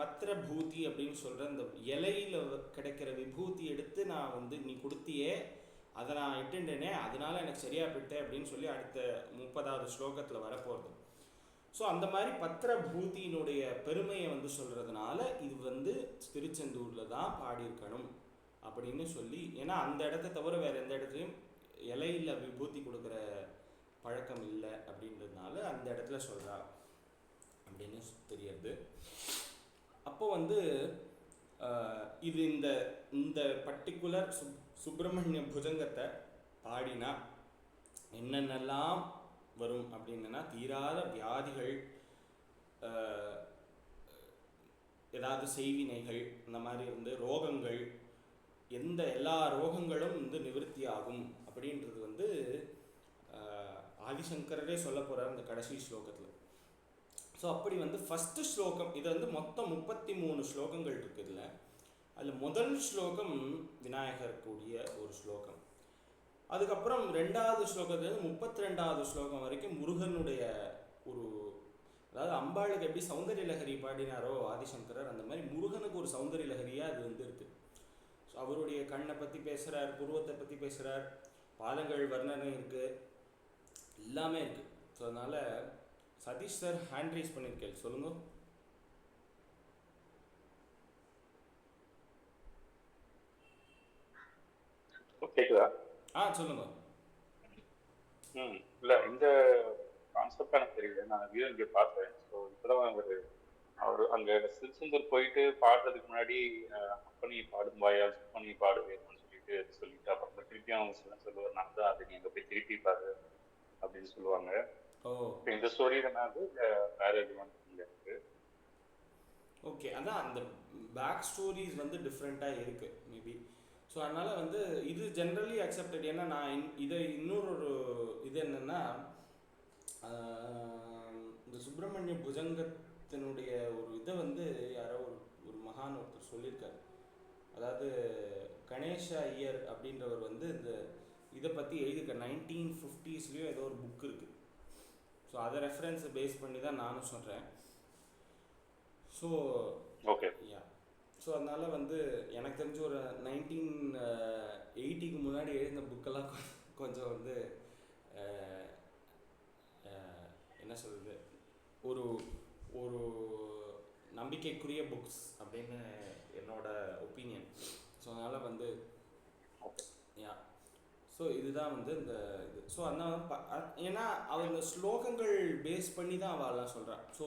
பத்திரபூதி அப்படின்னு சொல்கிற அந்த இலையில் கிடைக்கிற விபூதி எடுத்து நான் வந்து நீ கொடுத்தியே, அதை நான் இட்டுண்டேனே, அதனால எனக்கு சரியாக போயிட்டேன் அப்படின்னு சொல்லி அடுத்த 30வது ஸ்லோகத்தில் வரப்போகிறது. ஸோ அந்த மாதிரி பத்திரபூதியினுடைய பெருமையை வந்து சொல்கிறதுனால இது வந்து திருச்செந்தூரில் தான் பாடியிருக்கணும் அப்படின்னு சொல்லி, ஏன்னா அந்த இடத்த தவிர வேறு எந்த இடத்துலையும் இலையில் விபூதி கொடுக்குற பழக்கம் இல்லை அப்படின்றதுனால அந்த இடத்துல சொல்கிறா அப்படின்னு தெரியுது. அப்போ வந்து இது இந்த இந்த பர்டிகுலர் சுப்பிரமணிய புஜங்கத்தை பாடினா என்னென்னலாம் வரும் அப்படின்னா, தீராத வியாதிகள், ஏதாவது செய்வினைகள், இந்த மாதிரி வந்து ரோகங்கள், எல்லா ரோகங்களும் வந்து நிவர்த்தி ஆகும் அப்படின்றது வந்து ஆதிசங்கரரே சொல்ல போகிறார் இந்த கடைசி ஸ்லோகத்தில். ஸோ அப்படி வந்து ஃபஸ்ட்டு ஸ்லோகம், இது வந்து மொத்தம் 33 ஸ்லோகங்கள் இருக்குதுல்ல, அதில் முதல் ஸ்லோகம் விநாயகருக்குரிய ஒரு ஸ்லோகம். அதுக்கப்புறம் 2வது ஸ்லோகத்துலேருந்து 32வது ஸ்லோகம் வரைக்கும் முருகனுடைய ஒரு, அதாவது அம்பாளுக்கு எப்படி சௌந்தரிய லஹரி பாடினாரோ ஆதிசங்கரர், அந்த மாதிரி முருகனுக்கு ஒரு சௌந்தரிய லஹரியாக அது வந்து இருக்குது. ஸோ அவருடைய கண்ணை பற்றி பேசுகிறார், புருவத்தை பற்றி பேசுகிறார், பாதங்கள் வர்ணனை இருக்குது, எல்லாமே இருக்குது. ஸோ அதனால் சதீஷ் சார் ஹேண்ட் ரைஸ் பண்ணியிருக்கேன், சொல்லுங்க.
கேக்குதா?
சொல்லுங்க.
இல்ல இந்த கான்செப்ட் எனக்கு தெரியல, நான் வீடியோ இங்கே பார்த்தேன். ஸோ இப்போதான் அவர் அங்கே திருச்செந்தூர் போயிட்டு பாடுறதுக்கு முன்னாடி அப்பனி பாடும் வாயால் அப்பனி பாடுவேன்னு சொல்லிட்டு அப்புறம் திருப்பியும் அவங்க சொல்லுவார், நான் தான் அதை நீங்க போய் திருப்பி பாரு அப்படின்னு சொல்லுவாங்க. இந்த ஸ்டோரி தான் வேற எதுவும் இருக்கு.
ஓகே, அதான் அந்த பேக் ஸ்டோரிஸ் வந்து டிஃப்ரெண்ட்டாக இருக்குது மேபி. ஸோ அதனால் வந்து இது ஜென்ரலி அக்செப்டட். ஏன்னா நான் இதை இன்னொரு இது என்னென்னா, இந்த சுப்பிரமணிய புஜங்கத்தினுடைய ஒரு இதை வந்து யாரோ ஒரு மகான் ஒருத்தர் சொல்லியிருக்காரு. அதாவது கணேஷ ஐயர் அப்படின்றவர் வந்து இதை பற்றி எழுதியிருக்க 1950s ஏதோ ஒரு புக் இருக்குது. ஸோ அதை ரெஃபரன்ஸை பேஸ் பண்ணி தான் நானும் சொல்கிறேன். ஸோ
ஓகே,
யா, ஸோ அதனால் வந்து எனக்கு தெரிஞ்ச ஒரு 1980க்கு முன்னாடி எழுதின புக்கெல்லாம் கொஞ்சம் வந்து என்ன சொல்கிறது, ஒரு ஒரு நம்பிக்கைக்குரிய புக்ஸ் அப்படின்னு என்னோட ஒப்பீனியன். ஸோ அதனால் வந்து யா ஸோ இதுதான் வந்து இந்த இது. ஸோ அதனால் ஏன்னா அவங்க ஸ்லோகங்கள் பேஸ் பண்ணி தான் அவெல்லாம் சொல்கிறான். ஸோ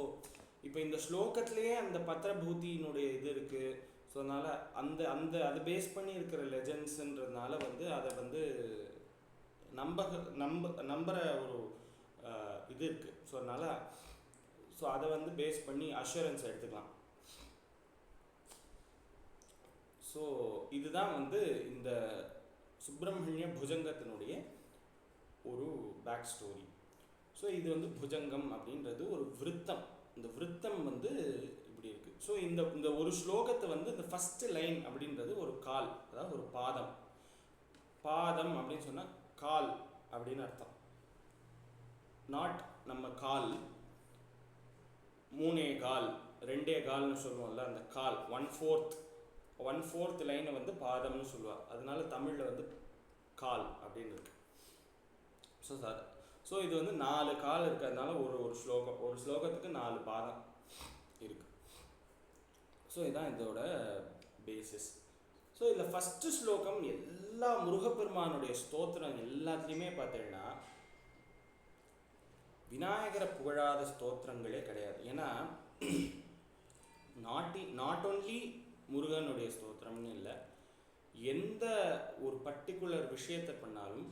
இப்போ இந்த ஸ்லோகத்திலேயே அந்த பத்திரபூதியினுடைய இது இருக்குது. ஸோ அதனால் அந்த அந்த அதை பேஸ் பண்ணி இருக்கிற லெஜண்ட்ஸுன்றதுனால வந்து அதை வந்து நம்புகிற ஒரு இது இருக்குது. ஸோ அதனால் ஸோ அதை வந்து பேஸ் பண்ணி அஷூரன்ஸ் எடுத்துக்கலாம். ஸோ இதுதான் வந்து இந்த சுப்பிரமணிய புஜங்கத்தினுடைய ஒரு பேக் ஸ்டோரி. ஸோ இது வந்து புஜங்கம் அப்படின்றது ஒரு விருத்தம். இந்த விருத்தம் வந்து இப்படி இருக்குது. ஸோ இந்த ஒரு ஸ்லோகத்தை வந்து இந்த ஃபஸ்ட்டு லைன் அப்படின்றது ஒரு கால், அதாவது ஒரு பாதம். பாதம் அப்படின்னு சொன்னால் கால் அப்படின்னு அர்த்தம். நாட் நம்ம கால் 3 கால் 2 கால்னு சொல்லுவோம்ல, அந்த கால் 1/4 லைனை வந்து பாதம்னு சொல்லுவாள். அதனால தமிழில் வந்து கால் அப்படின்னு இருக்கு. ஸோ இது வந்து 4 கால் இருக்கிறதுனால ஒரு ஸ்லோகத்துக்கு 4 பாதம் இருக்கு. ஸோ இதுதான் இதோட பேசிஸ். ஸோ இதில் ஃபஸ்ட்டு ஸ்லோகம் எல்லா முருகப்பெருமானுடைய ஸ்தோத்திரம் எல்லாத்துலேயுமே பார்த்தீங்கன்னா விநாயகரை புகழாத ஸ்தோத்திரங்களே கிடையாது. ஏன்னா நாட் ஓன்லி முருகனுடைய ஸ்தோத்திரம்னு இல்லை, எந்த ஒரு பர்டிகுலர் விஷயத்தை பண்ணாலும்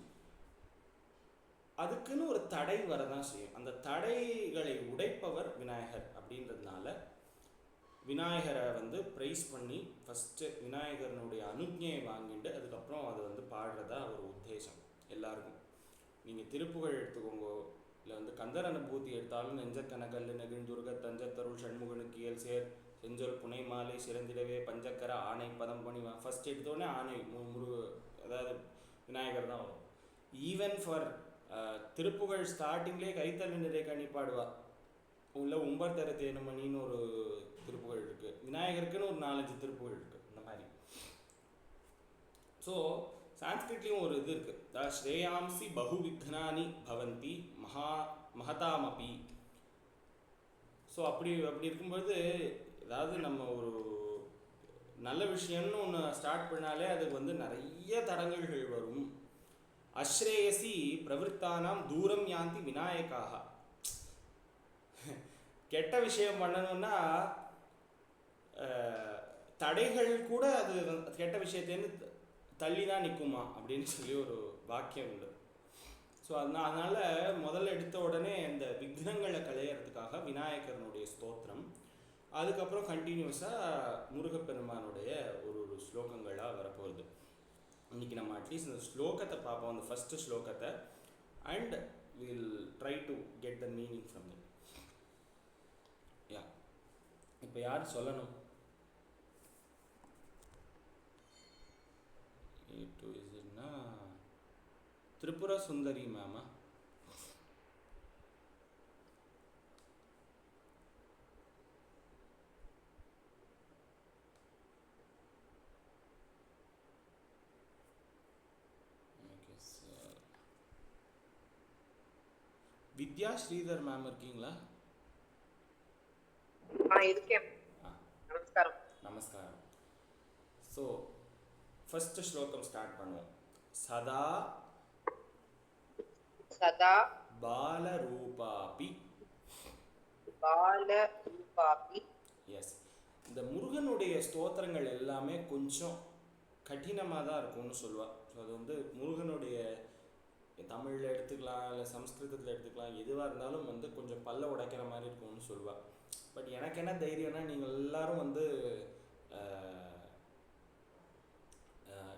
அதுக்குன்னு ஒரு தடை வரதான் செய்யும். அந்த தடைகளை உடைப்பவர் விநாயகர் அப்படின்றதுனால விநாயகரை வந்து ப்ரைஸ் பண்ணி ஃபஸ்ட்டு விநாயகரனுடைய அனுஜ்ஞையை வாங்கிட்டு அதுக்கப்புறம் அதை வந்து பாடுறதா ஒரு உத்தேசம் எல்லாருக்கும். நீங்கள் திருப்புகழ் எடுத்துக்கோங்க, இல்லை வந்து கந்தர் அனுபூதி எடுத்தாலும் நெஞ்சக்கனகல் நெகிழ்ந்துருக தஞ்சத்தருள் ஷண்முகனுக்கு இயல் சேர் செஞ்சொல் புனை மாலை சிறந்திடவே பஞ்சக்கர ஆணை பதம் பணிவா. ஃபஸ்ட் எடுத்தோடனே ஆணை அதாவது விநாயகர் தான் வரும். ஈவன் ஃபார் திருப்புகழ் ஸ்டார்டிங்லேயே கைத்தல் நிறை கணி பாடுவா. உள்ள உம்பர் தர தேனுமணின்னு ஒரு திருப்புகழ் இருக்குது. விநாயகருக்குன்னு ஒரு 4-5 திருப்புகழ் இருக்குது இந்த மாதிரி. ஸோ சான்ஸ்கிரிட்லேயும் ஒரு இது இருக்குது, ஸ்ரேயாம்சி பகு விக்னானி பவந்தி மகதாமபி. ஸோ அப்படி இருக்கும்போது ஏதாவது நம்ம ஒரு நல்ல விஷயம்னு ஒன்று ஸ்டார்ட் பண்ணாலே அதுக்கு வந்து நிறைய தடங்கல்கள் வரும். அஸ்ரேயசி பிரவருத்தானாம் தூரம் யாந்தி விநாயகாக. கெட்ட விஷயம் பண்ணணும்னா தடைகள் கூட அது கெட்ட விஷயத்துலேருந்து தள்ளி தான் நிற்குமா அப்படின்னு சொல்லி ஒரு வாக்கியம் உண்டு. ஸோ அதனால் முதல்ல எடுத்த உடனே இந்த விக்னங்களை களையிறதுக்காக விநாயகரனுடைய ஸ்தோத்திரம், அதுக்கப்புறம் கண்டினியூஸாக முருகப்பெருமானுடைய ஒரு ஸ்லோகங்களாக வரப்போகுது. இன்றைக்கி நம்ம அட்லீஸ்ட் இந்த ஸ்லோகத்தை பார்ப்போம், அந்த ஃபஸ்ட்டு ஸ்லோகத்தை, and will try to get the meaning from it. யா இப்போ யார் சொல்லணும்? திரிபுர சுந்தரி மேமா? வித்யா ஸ்ரீதர் மேம் இருக்கீங்களா?
இருக்கேன். நமஸ்காரம்.
நமஸ்காரம். ஸோ ஃபர்ஸ்ட் ஸ்லோகம் ஸ்டார்ட் பண்ணுவோம். சதா
சதா
பாலரூபாபி.
பாலரூபாபி.
எஸ், இந்த முருகனுடைய ஸ்தோத்திரங்கள் எல்லாமே கொஞ்சம் கடினமாக தான் இருக்கும்னு சொல்லுவாள். ஸோ அது வந்து முருகனுடைய தமிழில் எடுத்துக்கலாம், இல்லை சம்ஸ்கிருதத்தில் எடுத்துக்கலாம், எதுவாக இருந்தாலும் வந்து கொஞ்சம் பல்ல உடைக்கிற மாதிரி இருக்கும்னு சொல்லுவாள். பட் எனக்கு என்ன தைரியம்னா, நீங்கள் எல்லாரும் வந்து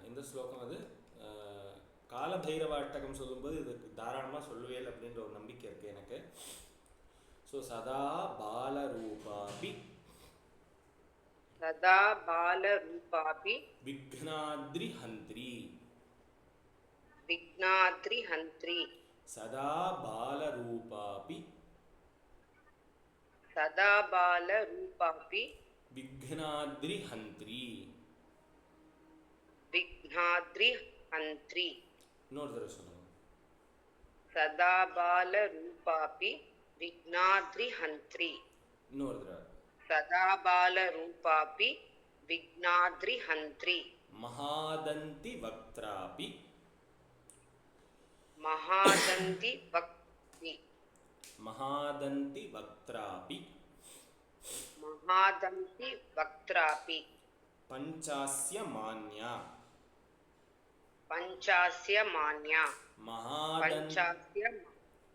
இந்த ஸ்லோகம் அது கால பைரவாட்டகம் சொல்லும்போது இதுக்கு தாராளமாக சொல்லுவேல் அப்படின்ற ஒரு நம்பிக்கை இருக்குது எனக்கு. ஸோ சதா பாலரூபாபி.
சதா பாலரூபாபி.
விக்னாத்ரி ஹந்த்ரி.
விக்னாத்ரி ஹந்த்ரி.
சதா பாலரூபாபி.
சதா பாலரூபாபி.
விக்னாத்ரிஹந்த்ரி.
विघ्नाद्रिहन्त्री.
இன்னொரு தடவை சொல்லுங்க.
सदा बाल रूपापि विघ्नाद्रिहन्त्री.
இன்னொரு தடவை.
सदा बाल रूपापि विघ्नाद्रिहन्त्री.
மகாதந்தி வக்த்ராபி.
महादन्ति वक्ति.
மகாதந்தி வக்த்ராபி.
महादन्ति वक्त्रापि.
பஞ்சாஸ்ய மான்யா.
पञ्चास्य मान्या.
மகாதந்தி
पञ्चास्य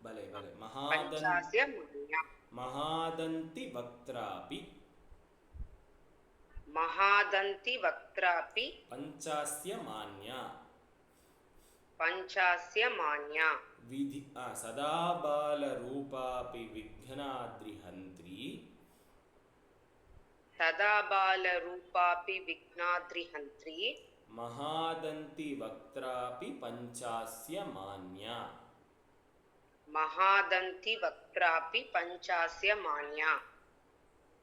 பலே பலே
पञ्चास्य मान्या.
மகாதந்தி வக்த்ராபி.
महादन्ति वक्त्रापि.
பஞ்சாஸ்ய மான்யா.
पञ्चास्य मान्या.
विधि सदा बालरूपापि विघ्नाद्रिहन्त्री.
सदा बालरूपापि विघ्नाद्रिहन्त्री.
महादन्ति वक्त्रापि पञ्चास्य मान्या.
महादन्ति वक्त्रापि पञ्चास्य मान्या.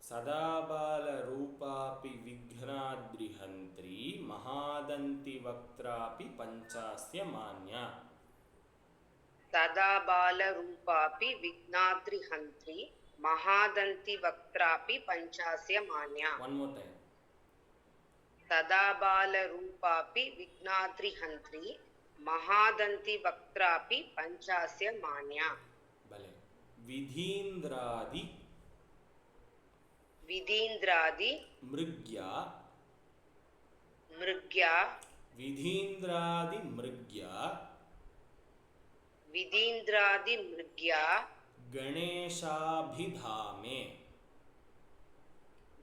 सदा बालरूपापि विघ्नाद्रिहन्त्री. महादन्ति वक्त्रापि पञ्चास्य मान्या.
सदा बालरूपापि विघ्नाद्रिहन्त्री. महादन्ति वक्त्रापि पञ्चास्य मान्या.
One more time.
सदा बालरूपापि विघ्नाद्रिहन्त्री. महादन्ति वक्त्रापि पञ्चास्य मान्या.
भले. विधीन्द्रादि
विधीन्द्रादि
मृग्या.
मृग्या.
विधीन्द्रादि मृग्या.
विधीन्द्रादि मृग्या.
गणेशाभिधामे.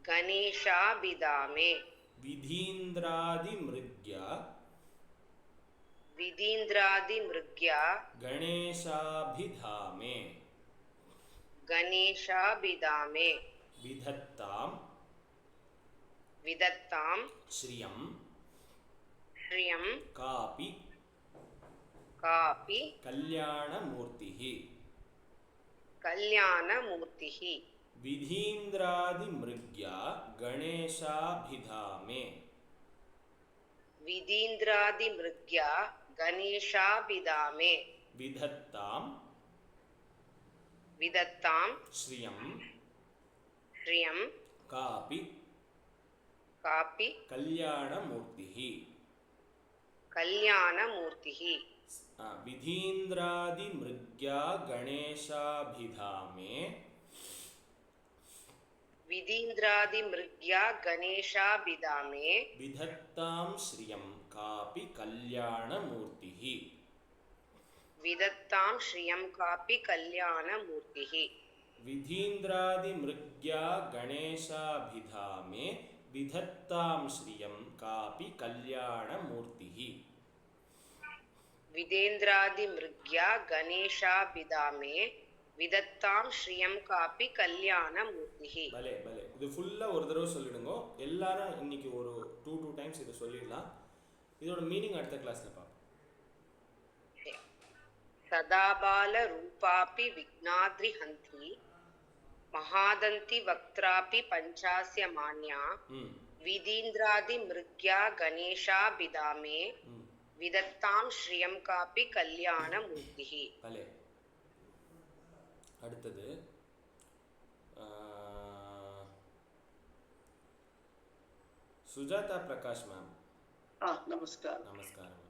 गणेशाभिधामे.
विधीन्द्रादि मृग्या.
विधीन्द्रादि मृग्या.
गणेशाभिधामे.
गणेशाभिधामे.
विधत्तां
विदत्तां
श्रियं
श्रियं
कापि
कापि
कल्याणमूर्तिः.
कल्याणमूर्तिः.
विधीन्द्रादिमृग्या गणेशाभिधामे.
विधीन्द्रादिमृग्या गणेशाभिधामे.
विधत्तां
विदत्तां
श्रियं
श्रियं
कापि
कापि
कल्याणमूर्तिः.
कल्याणमूर्तिः.
विधीन्द्रादिमृग्या गणेशाभिधामे.
विधीन्द्रादिमृग्या गणेशाभिधामे.
विधत्तां श्रियं कापि कल्याणमूर्तिः.
विदत्तां श्रियं कापि कल्याणमूर्तिः.
विधीन्द्रादिमृग्या गणेशाभिधामे. विधत्तां श्रियं कापि कल्याणमूर्तिः.
विधेन्द्रादिमृग्या गणेशाभिधामे. विदत्तां श्रियं कापि कल्याणमूर्तिः.
பலே பலே. இது ஃபுல்லா ஒரு தடவை சொல்லிடுங்க. எல்லாரும் இன்னைக்கு ஒரு 2 டைம்ஸ் இதை சொல்லிடலாம். இதோட மீனிங் அடுத்த கிளாஸ்ல பார்ப்போம்.
सदा बाल रूपापि विघ्नाद्रिहन्त्री. महादन्ति वक्त्रापि पञ्चास्य मान्या. विधीन्द्रादिमृग्या गणेशाभिधामे. विदत्तां श्रियं कापि कल्याणमूर्तिः.
பலே. அடுத்தது சுஜாதா பிரகாஷ் மேம்.
नमस्कार.
நமஸ்காரம்.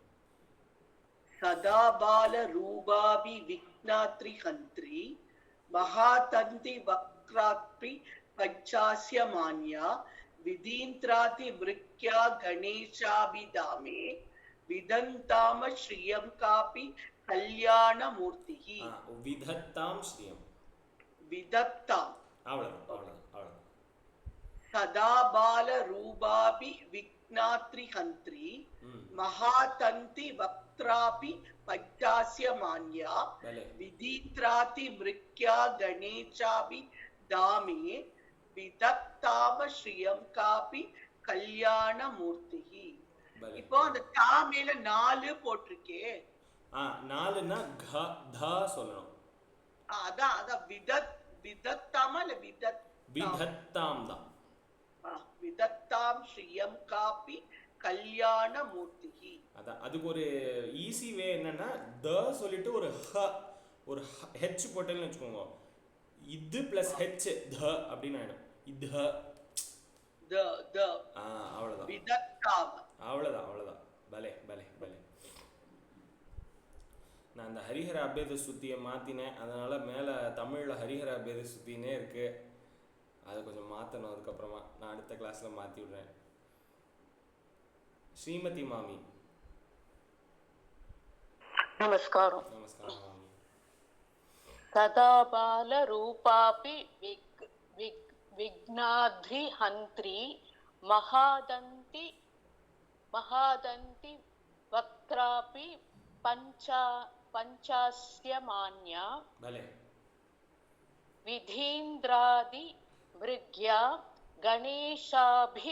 सदा बाल रूपाभि विघ्नात्रिहन्त्री. महातन्ति वक्त्रापि पञ्चास्य मान्या. विधीन्द्रादि मृग्या गणेशाभिधामे. विदन्ताम श्रियं कापि कल्याणमूर्तिः.
விதத்தாம் ஸ்ரீயம்.
विदत्ताम्
அவ்வளவுதான்.
सदा बाल रूपाभि विघ्नात्रिहन्त्री. महातन्ति वक्त्रापि पञ्चास्य मान्या. विधीन्द्रादि मृग्या गणेशाभिधामे. विदत्ताम श्रियं कापि कल्याणमूर्तिः. இப்போ அந்த தா மேல 4 போட்டிருக்கே.
4ன்னா த சொல்லணும்.
அதான் விதத்தாமா இல்ல விதத்தாம்
விதத்தாம் தான்.
விதத்தாம் ஸ்ரீயம் காப்பி கல்யாண மூர்த்திஹி.
அதான் அதுக்கு ஒரு ஈஸி வே என்னன்னா த சொல்லிட்டு ஒரு ஹெச் போட்டேன்னு வச்சுக்கோங்க, இது பிளஸ் ஹெச் த அப்படின்னு ஆயிடும். இது அவ்வளோதான்
விதத்தாம்.
அவ்வளோதான். பலே பலே பலே. நான் அந்த ஹரிஹர அபேத சுத்தியை மாற்றினேன், அதனால மேலே தமிழில் ஹரிஹர அபேத சுத்தினே இருக்கு. அதை கொஞ்சம் மாற்றணும். அதுக்கப்புறமா நான் அடுத்த கிளாஸில் மாற்றி விடுறேன். ஸ்ரீமதி மாமி.
நமஸ்காரம்.
நமஸ்காரம் மாமி.
ததா பால ரூபாபி விக்னாத்ரி ஹந்த்ரி மகாதந்தி வக்த்ராபி பஞ்சாஸ்யமான்யா
பலே.
விதீந்திராதி மிருக்யா கணேஷாபிதாமே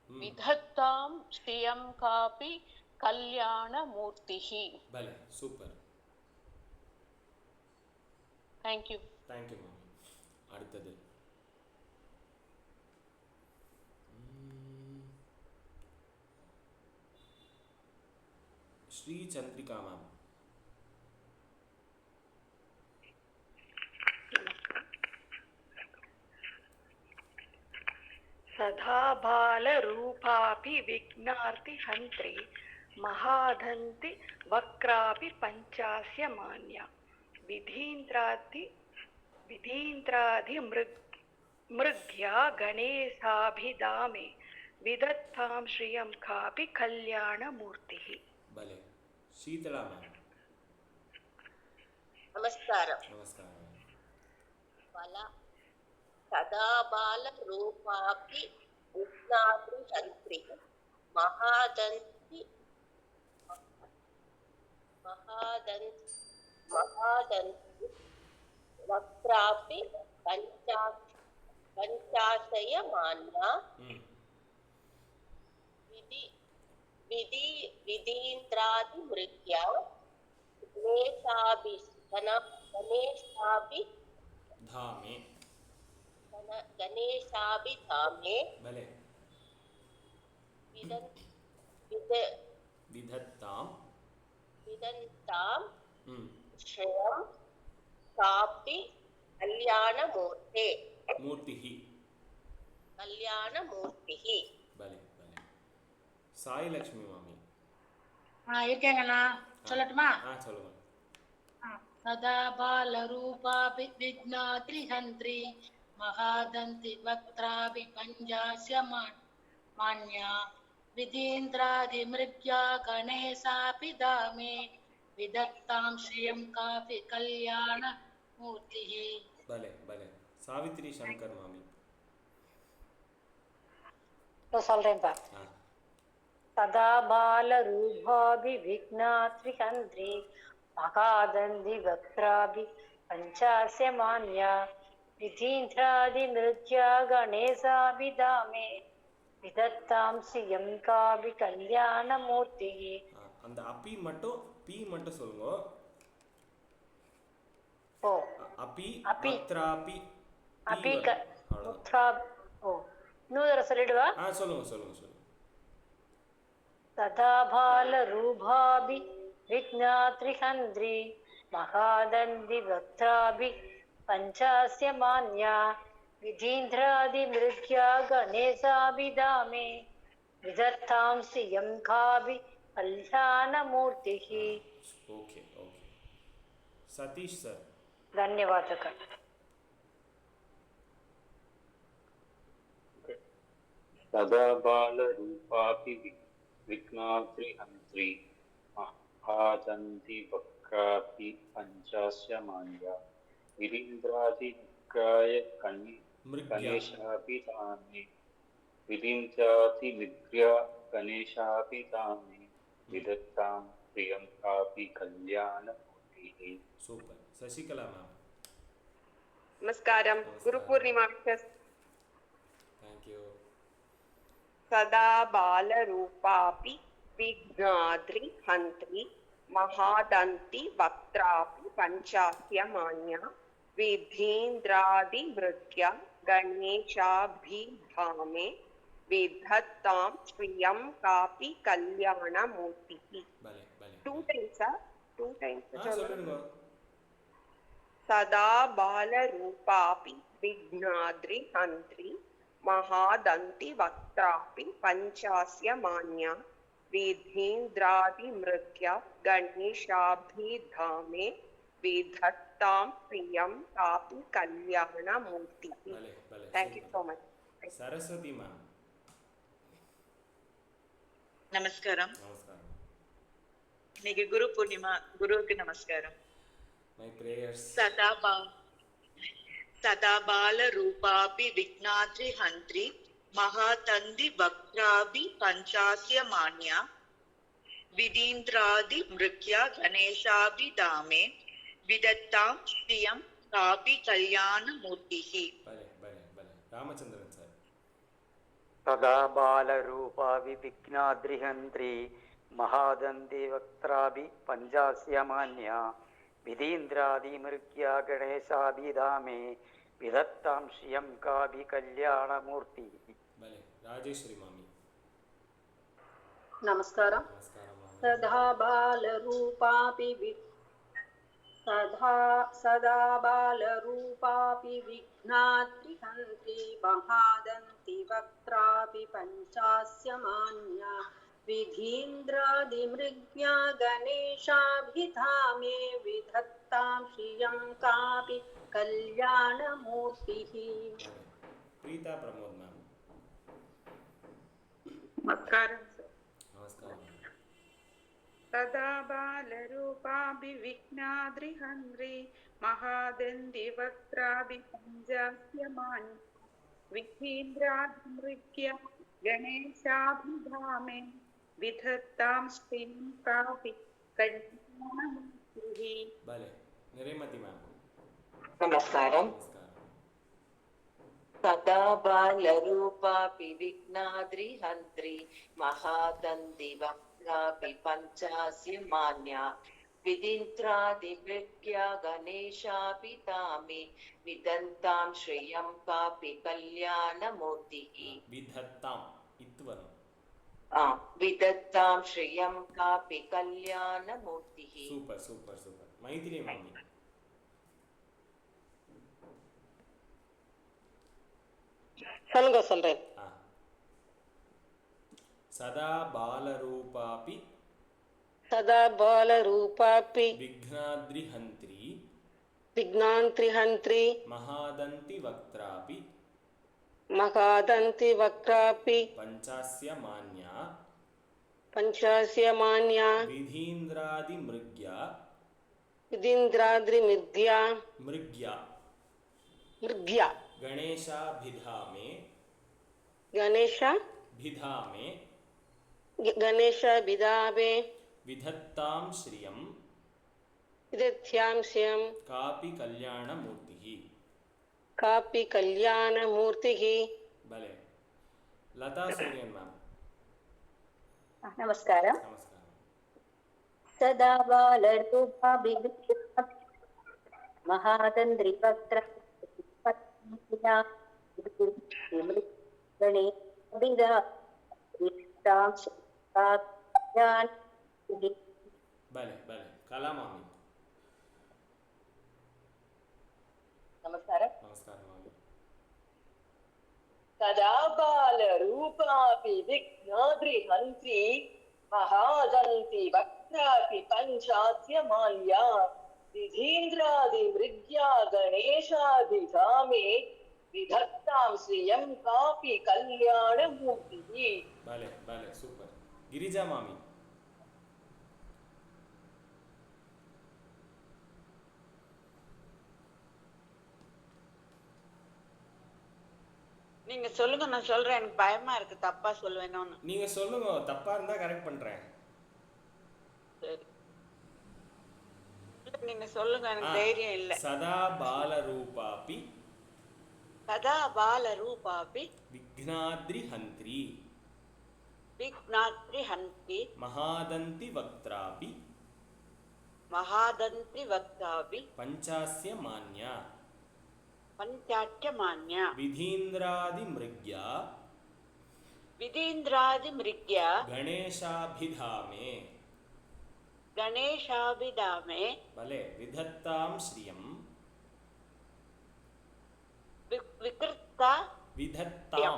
விதத்தாம் ஸ்ரீயம் காபி கல்யாண மூர்த்திஹி.
பலே, சூப்பர்.
தேங்க்யூ.
தேங்க்யூ மாமி. அடுத்தது ஸ்ரீ சந்திரிகா மேம்.
सदा बालरूपापि विघ्नार्ति हन्त्री महादन्ति वक्रापि पञ्चास्य मान्या विधीन्द्रादि मृग्या गणेशाभिधामे विदत्तां श्रियं कापि कल्याणमूर्तिः.
भले. शीतला मैम.
नमस्कारम.
नमस्कारम.
बाला सदा बाल रूपापि विघ्नाद्रि हन्त्री महादन्ति वक्त्रापि पञ्चाशय मान्या विधीन्द्रादि मृग्या गणेशाभिधामे
भले.
विदन्तां श्रेयं कापि
मूर्तिः. भले भले. साई लक्ष्मी मामी.
இருக்கேங்கண்ணா, சொல்லட்டுமா?
சொல்லுங்க.
सदा बालरूपा विघ्नाद्रि हन्त्री महादन्ति वक्त्रापि पञ्चास्य मान्या विधीन्द्रादिमृग्या गणेशापि धामे विदत्तां श्रियं कापि कल्याण मूर्तिः.
भले भले. सावित्री शंकर मामी.
சொல்றேன்ப்பா. सदा बालरूपाभि विघ्नाद्रि हन्त्री महादन्ति वक्त्राभि पञ्चास्य मान्या विधीन्द्रादिमृग्या गणेशाभिधामे विदत्तां श्रियं कापि कल्याणमूर्तिः.
அந்த அப்பி மட்டும் பி மட்டும் சொல்லுங்க.
ஓ
அப்பி வக்த்ராபி
அப்பி முத்ரா. ஓ இன்னொரு சொல்லிடுவா?
சொல்லுங்க சொல்லுங்க சொல்லுங்க.
सदा बालरूपाभि विघ्नाद्रि हन्त्री महादन्ति वक्त्राभि पञ्चास्य मान्या विधीन्द्रादिमृग्या गणेशाभिधामे विदत्तां श्रियं कापि कल्याणमूर्तिः.
Okay okay. सतीश सर.
धन्यवादः.
सदा बालरूपापि विघ्नाद्रि हन्त्री महादन्ति वक्त्रापि पञ्चास्य मान्या विधीन्द्रादिमृग्याय गणेशाभिधामे विधीन्द्रादिमृग्या गणेशाभिधामे विदत्तां श्रियं कापि कल्याणमूर्तिः.
Super. Sasikala ma'am.
नमस्कारम. Guru Purnima.
Thank you.
सदा बाल रूपापि विघ्नाद्रि हन्त्री महादन्ति वक्त्रापि पञ्चास्य मान्या विधीन्द्रादि मृग्या गणेशाभिधामे विधत्तां श्रियं कापि कल्याणमूर्तिः.
பலே பலே.
2 times
சொல்லுங்க.
सदा बालरूपापि विघ्नाद्रि हन्त्री महादन्ति वक्त्रापि पञ्चास्य मान्या विधीन्द्रादिमृग्या गणेशाभिधामे विधत्तां प्रियं कापि कल्याणमूर्तिः. Thank you so much.
Saraswati ma'am.
நமஸ்காரம்.
நமஸ்காரம்.
இன்னைக்கு குரு பூர்ணிமா, குருவுக்கு நமஸ்காரம்.
My prayers.
सदा बाल रूपापि विघ्नाद्रि हन्त्री महातन्ति वक्त्रापि पञ्चास्य मान्या विधीन्द्रादि मृग्या गणेशाभिधामे विदत्तां श्रियं कापि कल्याणमूर्तिः.
பலே பலே பலே. ராமச்சந்திரன் சார்.
सदा बालरूपाभि विघ्नाद्रिहन्त्री महादन्ति वक्त्राभि पञ्चास्य मान्या विधीन्द्रादिमृग्या गणेशाभिधामे विधत्तां श्रियं कापि कल्याणमूर्तिः.
பலே. ராஜேஸ்வரி மாமி.
नमस्कारं.
நமஸ்காரம் மாமி.
सदा बालरूपापि विघ्नाद्रिहन्त्री महादन्ति वक्त्रापि पञ्चास्य मान्या विधीन्द्रादिमृग्या गणेशाभिधामे विधत्तां श्रियं कापि कल्याणमूर्तिः.
प्रीता प्रमोद मैम.
नमस्कारं.
नमस्कारं.
सदा बालरूपाभि विघ्नाद्रिहन्त्री महादन्ति वक्त्राभि पञ्चास्य मान्या विधीन्द्रादिमृग्या गणेशाभिधामे विधत्तां श्रियं कापि कल्याणमूर्तिः.
भले. निरमति मैम.
नमस्कारं. सदा बालरूपापि विघ्नाद्रि हन्त्री महादन्ति वक्त्रापि पञ्चास्य मान्या विधीन्द्रादिमृग्या गणेशाभिधामे विदन्तां श्रियं कापि कल्याणमूर्तिः.
विधत्तां इत्वरम्.
विदत्तां श्रियं कापि कल्याणमूर्तिः.
Super super super. मैथिली मामी.
சொல்றேன்.
सदा बालरूपापि
विघ्नाद्रिहन्त्री
महादन्ति वक्त्रापि पञ्चास्य मान्या विधीन्द्रादिमृग्या गणेशाभिधामे विधत्तां श्रियं कापि कल्याणमूर्तिः. भले. लता सूर्यन मैम.
नमस्कारं. सदा बालरूपाभि महादन्ति वक्त्राभि
भले भले. कला मामी.
नमस्कारं.
नमस्कार मामी.
सदा बालरूपापि विघ्नाद्रिहन्त्री महादन्ति वक्त्रापि पञ्चास्य मान्या विधीन्द्रादिमृग्या गणेशाभिधामे विधत्तां श्रियं कापि कल्याणमूर्तिः.
भले भले. सूपर. गिरिजा मामी.
நீங்க சொல்லுங்க, நான் சொல்றேன். எனக்கு பயமா இருக்கு தப்பா சொல்லுவேனோன்னு.
நீங்க சொல்லுங்க, தப்பா இருந்தா கரெக்ட் பண்றேன்.
சரி, நீங்க சொல்லுங்க, எனக்கு தைரியம் இல்ல.
சதா பாலரூபாபி விக்னாத்ரிஹந்த்ரி மகாதந்தி வக்த்ராபி பஞ்சாஸ்ய மான்யா
पञ्चाच्यमान्या
विधीन्द्रादिमृग्या
विधीन्द्रादिमृग्या
गणेशाभिधामे
गणेशाभिधामे
भले विधत्तां श्रियं
विकृता
विधत्तां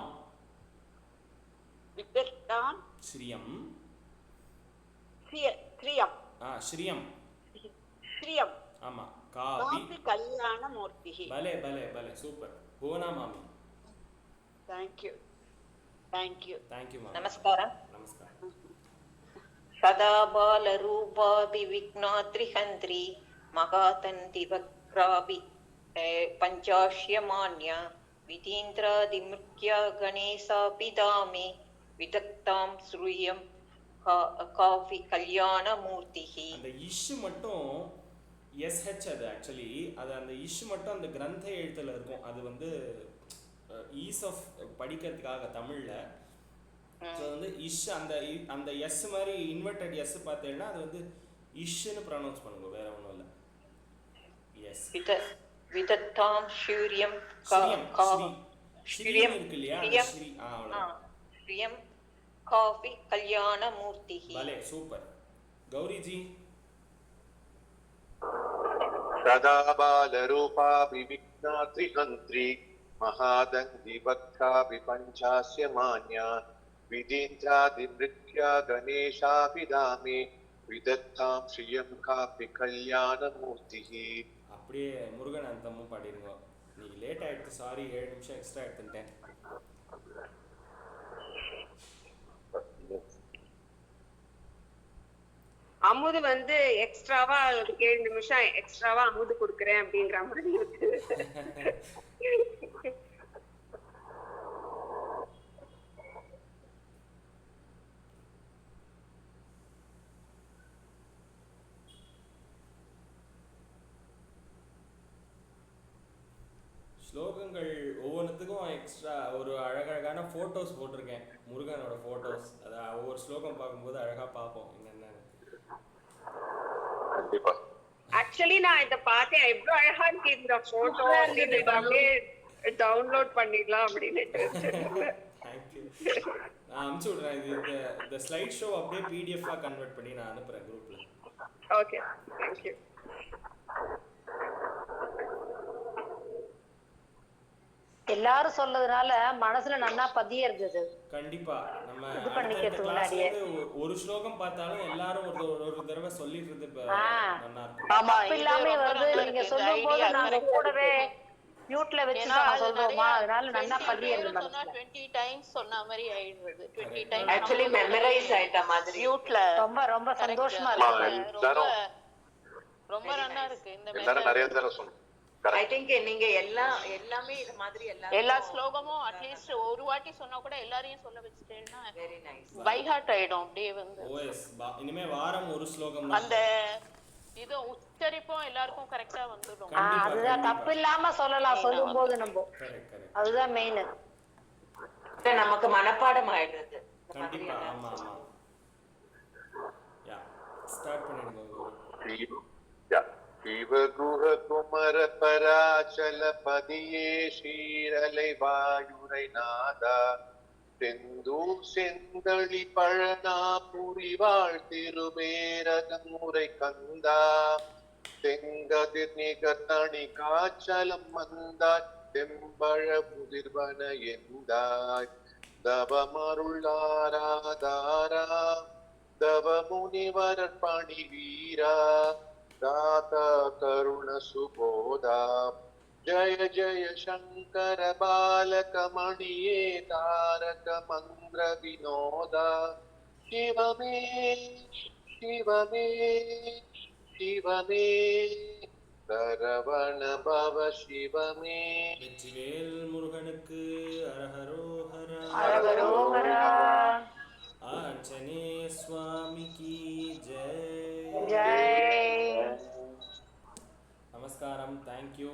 श्रियं
श्रियं
श्रियं
श्रियं
आमा कापि
कल्याणमूर्तिः
भले भले भले सूपर् भुवना मामी
थैंक यू
मामी
नमस्कारः
नमस्कारः
सदा बालरूपाभिविघ्नाद्रिहन्त्री महातन्तिवक्त्राभि पञ्चाश्यमान्या विधीन्द्रादिमृग्या गणेशाभिधामे विदग्धां श्रूयं காஃபி கல்யாணமூர்த்தி.
அந்த இஷ் மட்டும் எஸ்ஹெச் அது ஆக்சுவலி அது அந்த இஷ் மட்டும் அந்த கிரந்த எழுத்துல இருக்கும். அது வந்து ஈஸ் ஆஃப் படிக்கிறதுக்காக தமிழ்ல ஸோ வந்து இஷ் அந்த எஸ் மாதிரி இன்வெர்டட் எஸ் பார்த்தீங்கன்னா அது வந்து இஷ்னு ப்ரொனவுன்ஸ் பண்ணுங்க, வேற ஒன்றும் இல்லை. எஸ்
விதத்தாம் ஷூரியம்
ஸ்ரீயம் இருக்கு இல்லையா, ஸ்ரீ அவ்வளோதான்.
ஸ்ரீயம் காஃபி கல்யாணமூர்த்தி.
भले सूपर. गौरी जी
सदा बालरूपा विविघ्नाद्रिहन्त्री महादन्दिवक्त्राभि पञ्चास्य मान्या विधीन्द्रादिमृग्या गणेशाभिधामे विदत्तां श्रियं कापि कल्याणमूर्तिः.
அப்படியே முருகன் அந்தமும் பாடிடுங்க. நீங்க லேட் ஆயிடுச்சு, சாரி, 7 நிமிஷம் எக்ஸ்ட்ரா எடுத்துட்டேன்.
அமுது வந்து எக்ஸ்ட்ராவா 7 நிமிஷம் எக்ஸ்ட்ராவா அமுது கொடுக்குறேன் அப்படிங்கிற மாதிரி இருக்கு.
ஸ்லோகங்கள் ஒவ்வொன்றுத்துக்கும் எக்ஸ்ட்ரா ஒரு அழகழகான ஃபோட்டோஸ் போட்டிருக்கேன், முருகனோட ஃபோட்டோஸ். அதை ஒவ்வொரு ஸ்லோகம் பார்க்கும்போது அழகாக பார்ப்போம் என்னென்ன.
கண்டிப்பா
ஆக்சுவலி நான் இத பார்த்தேன், எவ்வளவு அழகா இருக்கு இந்த போட்டோ, அப்படியே டவுன்லோட் பண்ணிடலாம் அப்படின்னு.
தேங்க்யூ. நான் அனுப்பிச்சு விடுறேன். இது இந்த ஸ்லைட் ஷோ அப்படியே பிடிஎஃபாக கன்வெர்ட் பண்ணி நான் அனுப்புகிறேன் குரூப்பில்.
Okay, thank you.
எல்லாரும் சொல்றதுனால மனசுல நல்லா பதிய இருந்தது.
கண்டிப்பா நம்ம
இது பண்ணிக்கிறதுக்கு முன்னாடியே
ஒரு ஸ்லோகம் பார்த்தாலும் எல்லாரும் ஒரு தடவை சொல்லிட்டு நல்லா இருக்கும்.
ஆமா, இல்லாம வந்து நீங்க சொல்லும்போது நாங்க கூடவே மியூட்ல வச்சு நான் சொல்றோமா, அதனால நல்லா பதிய இருந்தது.
சொன்னா 20 டைம்ஸ் சொன்ன மாதிரி ஆயிடுது. 20 டைம்ஸ்
एक्चुअली மெமரைஸ் ஆயிட்ட மாதிரி.
மியூட்ல
ரொம்ப ரொம்ப சந்தோஷமா இருக்கு.
ரொம்ப நல்லா இருக்கு இந்த
எல்லாரும் நிறைய தடவை சொன்னோம்.
I think நீங்க எல்லாமே இது மாதிரி
எல்லா ஸ்லோகமும் அட்லீஸ்ட் ஒரு வாட்டி சொன்னா கூட எல்லாரையும் சொல்ல வச்சிட்டேன்னா
வெரி நைஸ்
பை ஹார்ட் ஆயிடும் அப்படியே வந்து.
ஓஎஸ் இனிமே வாரம் ஒரு ஸ்லோகம்
அந்த இது உச்சரிப்பும் எல்லாருக்கும் கரெக்ட்டா வந்துடும்.
அதுதான் தப்பு இல்லாம சொல்லலாம் சொல்லும்போது நம்ம. அதுதான் மெயின்.
நமக்கு மனப்பாடம் ஆயிடுது.
கண்டிப்பா. ஆமா ஆமா. யா ஸ்டார்ட் பண்ணிடுங்க.
யா शिवगुह कुमर पराचल पदिये शीरலை வாயுரை நாதா செந்தூர் செந்தளி பழனா புரிவாழ் திருமேரகமுறை கந்தா செங்கதிர் நிகர்த்தணி காச்சலம் வந்தாய் செம்பழ முதிர்வன எந்தாய் தவமருளாராதாரா தவ முனிவர் பணி வீரா दाता करुण सुबोधा जय जय शंकर बालक मणिये तारक मंत्र विनोदा शिवमे शिवमे शिवमे सरवण भव शिवमे.
வெற்றிவேல் முருகனுக்கு அரஹரோஹரா
அரஹரோஹரா.
आंजनेय स्वामी की जय.
जय.
नमस्कारम. Thank you.